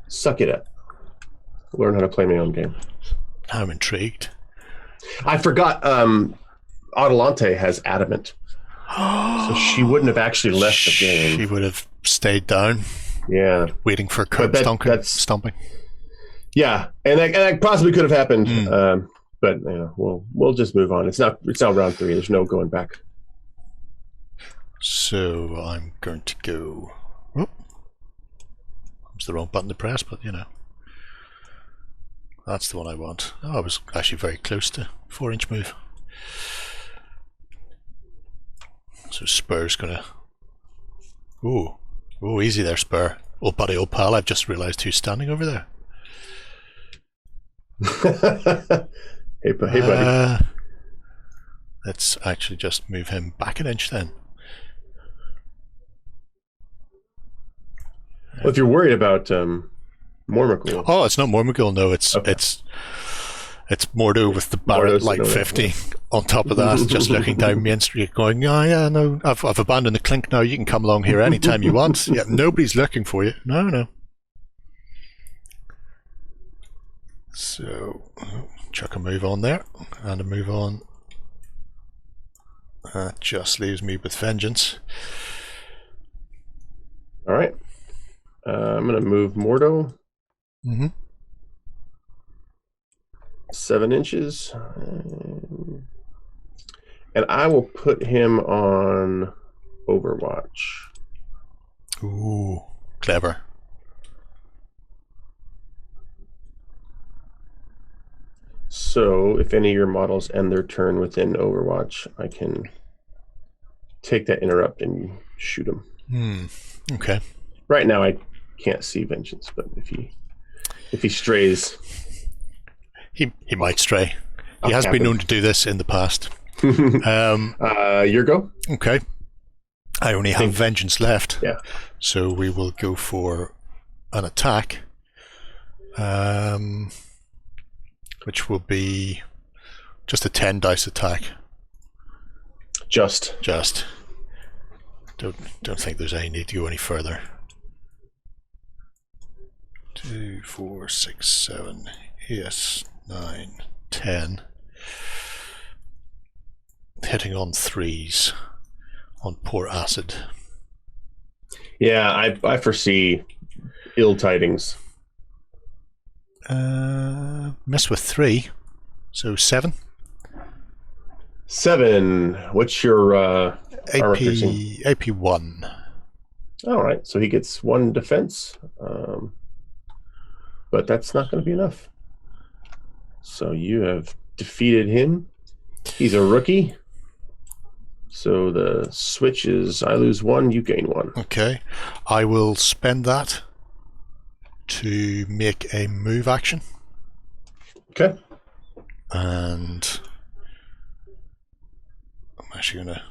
suck it up. Learn how to play my own game. I'm intrigued. I forgot Adelante has adamant. So she wouldn't have actually left the game. She would have stayed down. Yeah. Waiting for curb stomping. Yeah. And that possibly could have happened. But we'll just move on. It's not round 3. There's no going back. So I'm going to go. Oh, it's the wrong button to press, but that's the one I want. Oh, I was actually very close to 4-inch move. So Spur's gonna. Oh, easy there, Spur. Old buddy, old pal. I've just realised who's standing over there. Hey, buddy. Let's actually just move him back an inch then. Well, if you're worried about Mormagul. Oh, it's not Mormagul. No, it's Mordo with the Barrett Light 50 on top of that, just looking down Main Street, going, no, I've abandoned the clink now. You can come along here anytime you want. Yeah, nobody's looking for you. No. So, chuck a move on there, and a move on. That just leaves me with vengeance. All right. I'm going to move Mordo. Mm-hmm. 7 inches. And I will put him on Overwatch. Ooh, clever. So if any of your models end their turn within Overwatch, I can take that interrupt and shoot him. Okay. Right now I can't see Vengeance, but if he strays, he might stray. He has been known to do this in the past. Your go. Okay. I only have Vengeance left. Yeah. So we will go for an attack, which will be just a 10 dice attack. Just. Don't think there's any need to go any further. 2, 4, 6, 7, 8, 9, 10. Hitting on 3s on poor acid. Yeah, I foresee ill tidings. Miss with 3, so 7. 7. What's your armor piercing? AP 1. All right, so he gets 1 defense, but that's not going to be enough. So you have defeated him. He's a rookie. So the switch is I lose 1, you gain 1. Okay, I will spend that to make a move action. Okay. And I'm actually going to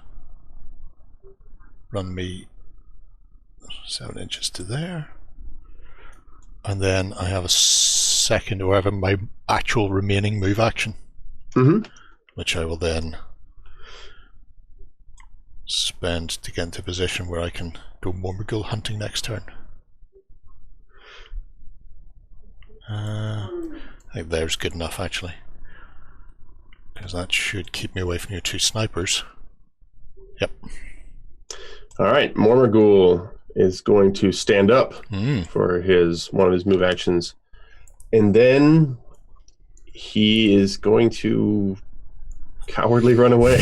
run me 7 inches to there. And then I have a second, or I have my actual remaining move action, which I will then spend to get into a position where I can go Mormogul hunting next turn. I think there's good enough, actually, because that should keep me away from your 2 snipers. Yep. All right, Mormogul is going to stand up for one of his move actions, and then he is going to cowardly run away.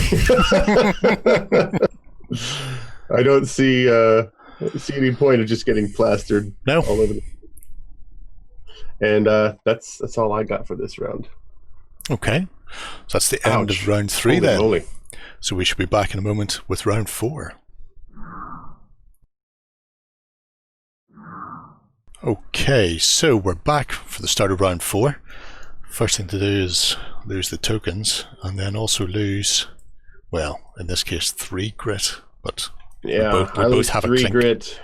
I don't see any point of just getting plastered all over the... And that's all I got for this round. Okay, so that's the end of round 3. Holy then moly. So we should be back in a moment with round 4. Okay, so we're back for the start of round 4. First thing to do is lose the tokens, and then also lose, well, in this case 3 grit, but yeah, we both have 3 a clink. grit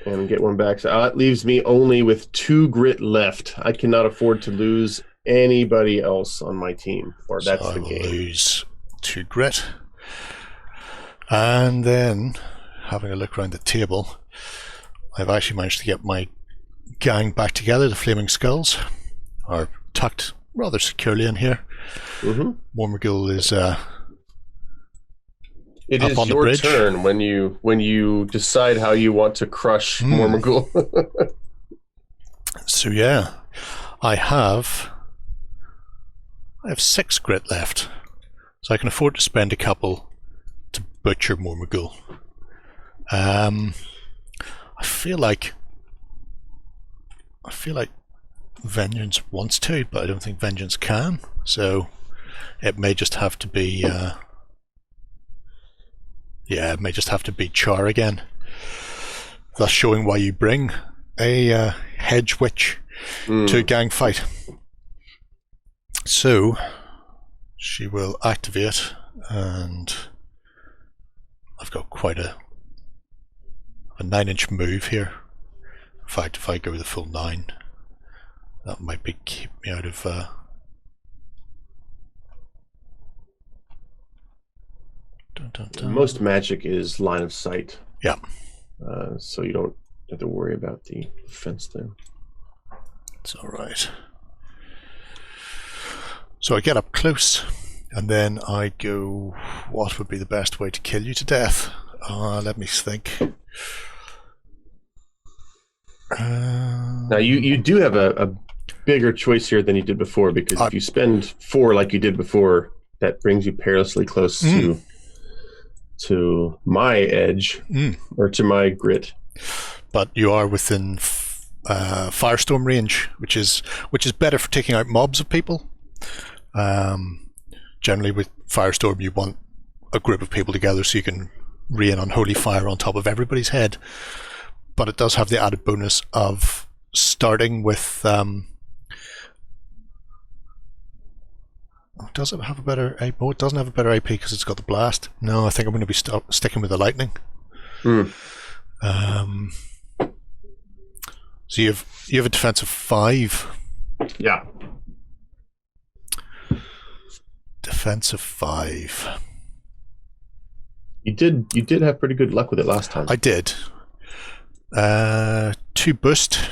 and get 1 back. So that leaves me only with 2 grit left. I cannot afford to lose anybody else on my team, or that's so the I will game. Lose 2 grit, and then having a look around the table, I've actually managed to get my gang back together. The Flaming Skulls are tucked rather securely in here. Mormogul is it up is on the your bridge. turn when you decide how you want to crush Mormogul. So yeah, I have 6 grit left, so I can afford to spend a couple to butcher Mormogul. I feel like Vengeance wants to, but I don't think Vengeance can. So it may just have to be, it may just have to be Char again. Thus showing why you bring a hedge witch to a gang fight. So she will activate, and I've got quite a 9-inch move here. In fact, if I go the full 9, that might keep me out of Most magic is line of sight. Yeah. So you don't have to worry about the fence thing. It's alright. So I get up close, and then I go, what would be the best way to kill you to death? Let me think. Now you do have a bigger choice here than you did before, because if you spend 4 like you did before, that brings you perilously close to my edge or to my grit. But you are within firestorm range, which is better for taking out mobs of people. Generally with firestorm you want a group of people together so you can rain unholy fire on top of everybody's head. But it does have the added bonus of starting with does it have a better AP? Oh, it doesn't have a better AP because it's got the blast. No, I think I'm going to be sticking with the lightning. So you have a defense of 5. Yeah. Defense of 5. You did have pretty good luck with it last time. I did. 2 boost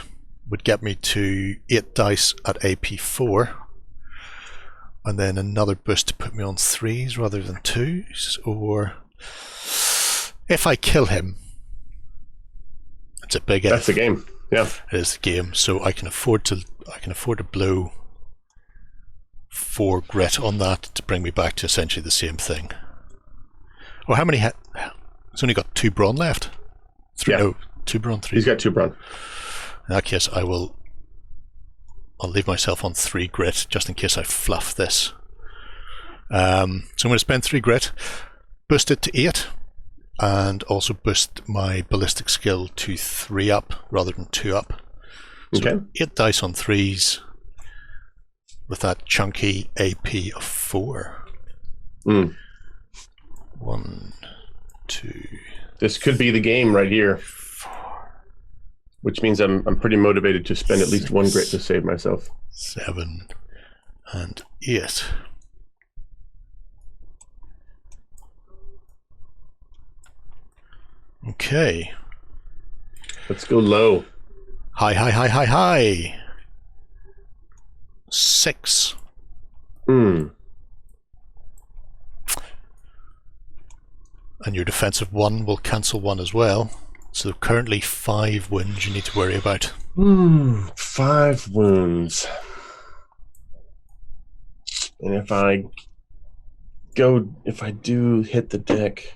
would get me to 8 dice at AP 4. And then another boost to put me on 3s rather than 2s. Or if I kill him, It's a big That's if. the game. Yeah. It is the game. So I can afford to blow 4 grit on that to bring me back to essentially the same thing. Or how many? It's only got 2 brawn left. 3. Yeah. No, 2 brawn. 3. He's got 2 brawn. In that case, I'll leave myself on 3 grit just in case I fluff this. So I'm going to spend 3 grit, boost it to 8, and also boost my ballistic skill to 3 up rather than 2 up. So okay. 8 dice on 3s with that chunky AP of 4. 1, 2. This could be the game right here. Which means I'm pretty motivated to spend at least 1 grit to save myself. 7 and 8. Okay. Let's go low. High. 6. And your defensive 1 will cancel 1 as well. So currently 5 wounds you need to worry about. 5 wounds. And if I do hit the deck.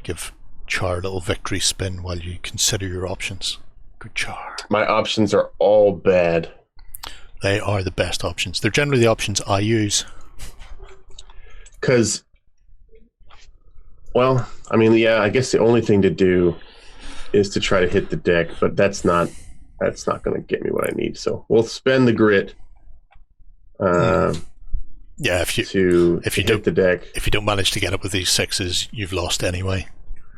Give Char a little victory spin while you consider your options. Good Char. My options are all bad. They are the best options. They're generally the options I use. Because, well, I mean, yeah, I guess the only thing to do is to try to hit the deck, but that's not going to get me what I need. So we'll spend the grit. Yeah, if you hit the deck, if you don't manage to get up with these 6s, you've lost anyway.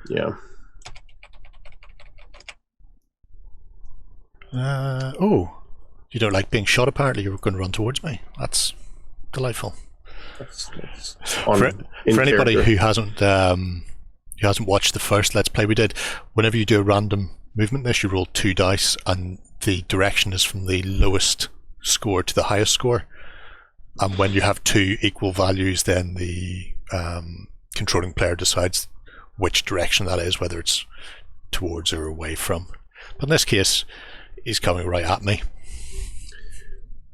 Yeah. You don't like being shot. Apparently, you were going to run towards me. That's delightful. For anybody who hasn't watched the first Let's Play we did, whenever you do a random movement this, you roll 2 dice, and the direction is from the lowest score to the highest score. And when you have 2 equal values, then the controlling player decides which direction that is, whether it's towards or away from. But in this case, he's coming right at me.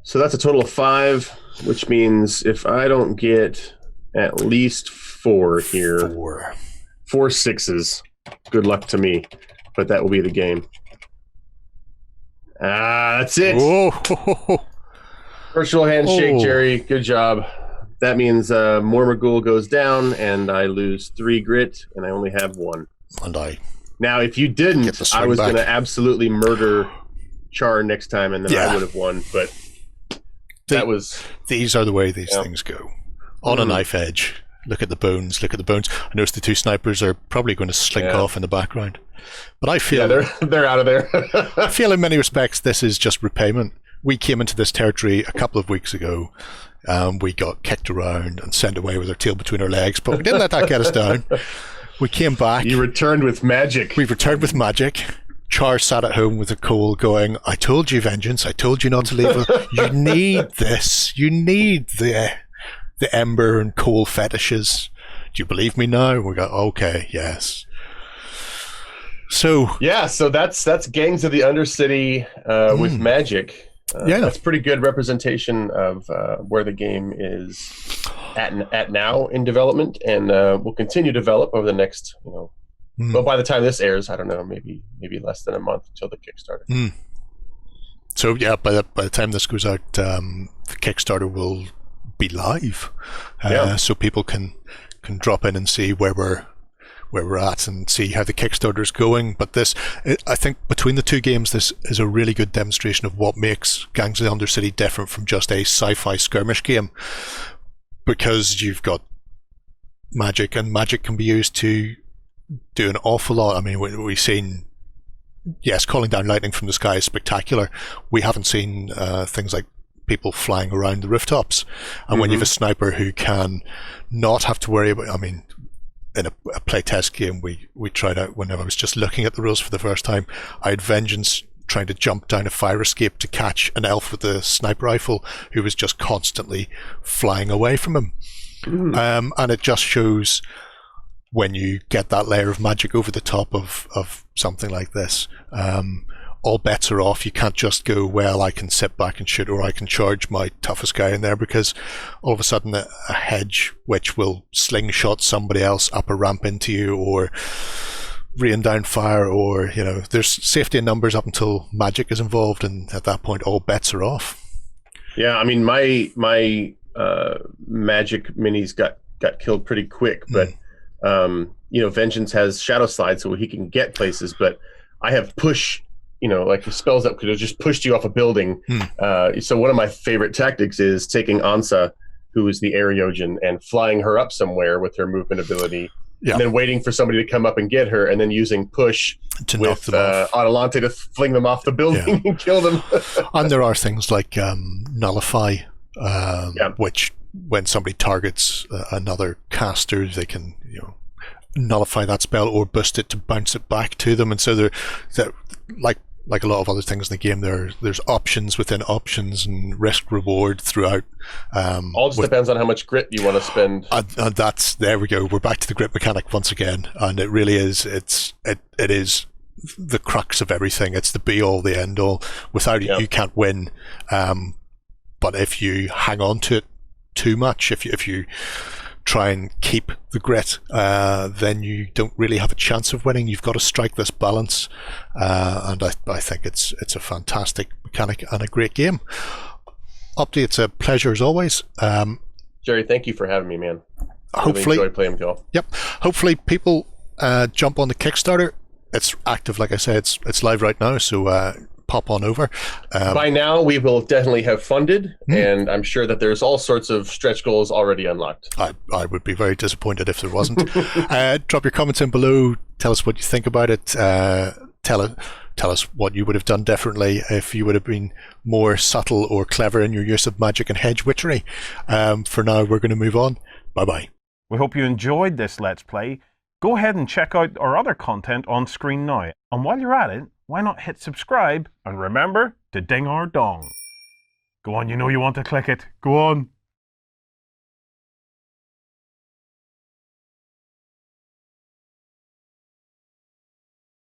So that's a total of 5, which means if I don't get at least 4 here, 4 6s, good luck to me. But that will be the game. That's it. Whoa. Virtual handshake, Gerry. Good job. That means Mormagul goes down, and I lose 3 grit, and I only have 1. And now, if you didn't, I was going to absolutely murder Char next time, and then I would have won. But these are the way these things go. On a knife edge. Look at the bones. I notice the 2 snipers are probably going to slink off in the background. But I feel they're out of there. I feel in many respects this is just repayment. We came into this territory a couple of weeks ago. We got kicked around and sent away with our tail between our legs, but we didn't let that get us down. We came back. You returned with magic. We've returned with magic. Char sat at home with a coal going, I told you, Vengeance. I told you not to leave. You need this. You need the ember and coal fetishes. Do you believe me now? We go, okay, yes. So that's Gangs of the Undercity with magic. That's pretty good representation of where the game is at now in development, and will continue to develop over the next, well, by the time this airs, I don't know, maybe less than a month until the Kickstarter. So yeah, by the time this goes out, the Kickstarter will be live, so people can drop in and see where we're at and see how the Kickstarter's going. But I think between the 2 games, this is a really good demonstration of what makes Gangs of the Undercity different from just a sci-fi skirmish game, because you've got magic, and magic can be used to do an awful lot. I mean, we've seen, calling down lightning from the sky is spectacular. We haven't seen things like people flying around the rooftops, and when you have a sniper who can not have to worry about, I mean, in a playtest game we tried out, whenever I was just looking at the rules for the first time, I had Vengeance trying to jump down a fire escape to catch an elf with a sniper rifle who was just constantly flying away from him. And it just shows when you get that layer of magic over the top of something like this, all bets are off. You can't just go, well, I can sit back and shoot, or I can charge my toughest guy in there, because all of a sudden a hedge which will slingshot somebody else up a ramp into you, or rain down fire, or, you know, there's safety in numbers up until magic is involved, and at that point all bets are off. Yeah, I mean, my magic minis got killed pretty quick, but you know, Vengeance has Shadow Slide, so he can get places, but I have push. You know, like spells that could have just pushed you off a building. So one of my favorite tactics is taking Ansa, who is the Aeryogen, and flying her up somewhere with her movement ability, and then waiting for somebody to come up and get her, and then using push to with knock them off. Atalante to fling them off the building and kill them. And there are things like Nullify, which when somebody targets another caster, they can, you know, nullify that spell or boost it to bounce it back to them. And so they're like a lot of other things in the game, there's options within options and risk reward throughout. All just depends on how much grit you want to spend. And that's, there we go. We're back to the grit mechanic once again, and it really is. It is the crux of everything. It's the be all, the end all. Without it, you can't win. But if you hang on to it too much, if you try and keep the grit, then you don't really have a chance of winning. You've got to strike this balance, and I think it's a fantastic mechanic and a great game. Opti, it's a pleasure as always. Gerry, thank you for having me, man. Hopefully, really enjoyed playing with y'all. Yep. Hopefully, people jump on the Kickstarter. It's active, like I said. It's live right now, so pop on over. By now, we will definitely have funded, and I'm sure that there's all sorts of stretch goals already unlocked. I would be very disappointed if there wasn't. Drop your comments in below. Tell us what you think about it. Tell us what you would have done differently if you would have been more subtle or clever in your use of magic and hedge witchery. For now, we're going to move on. Bye-bye. We hope you enjoyed this Let's Play. Go ahead and check out our other content on screen now. And while you're at it, why not hit subscribe and remember to ding our dong. Go on, you know you want to click it. Go on.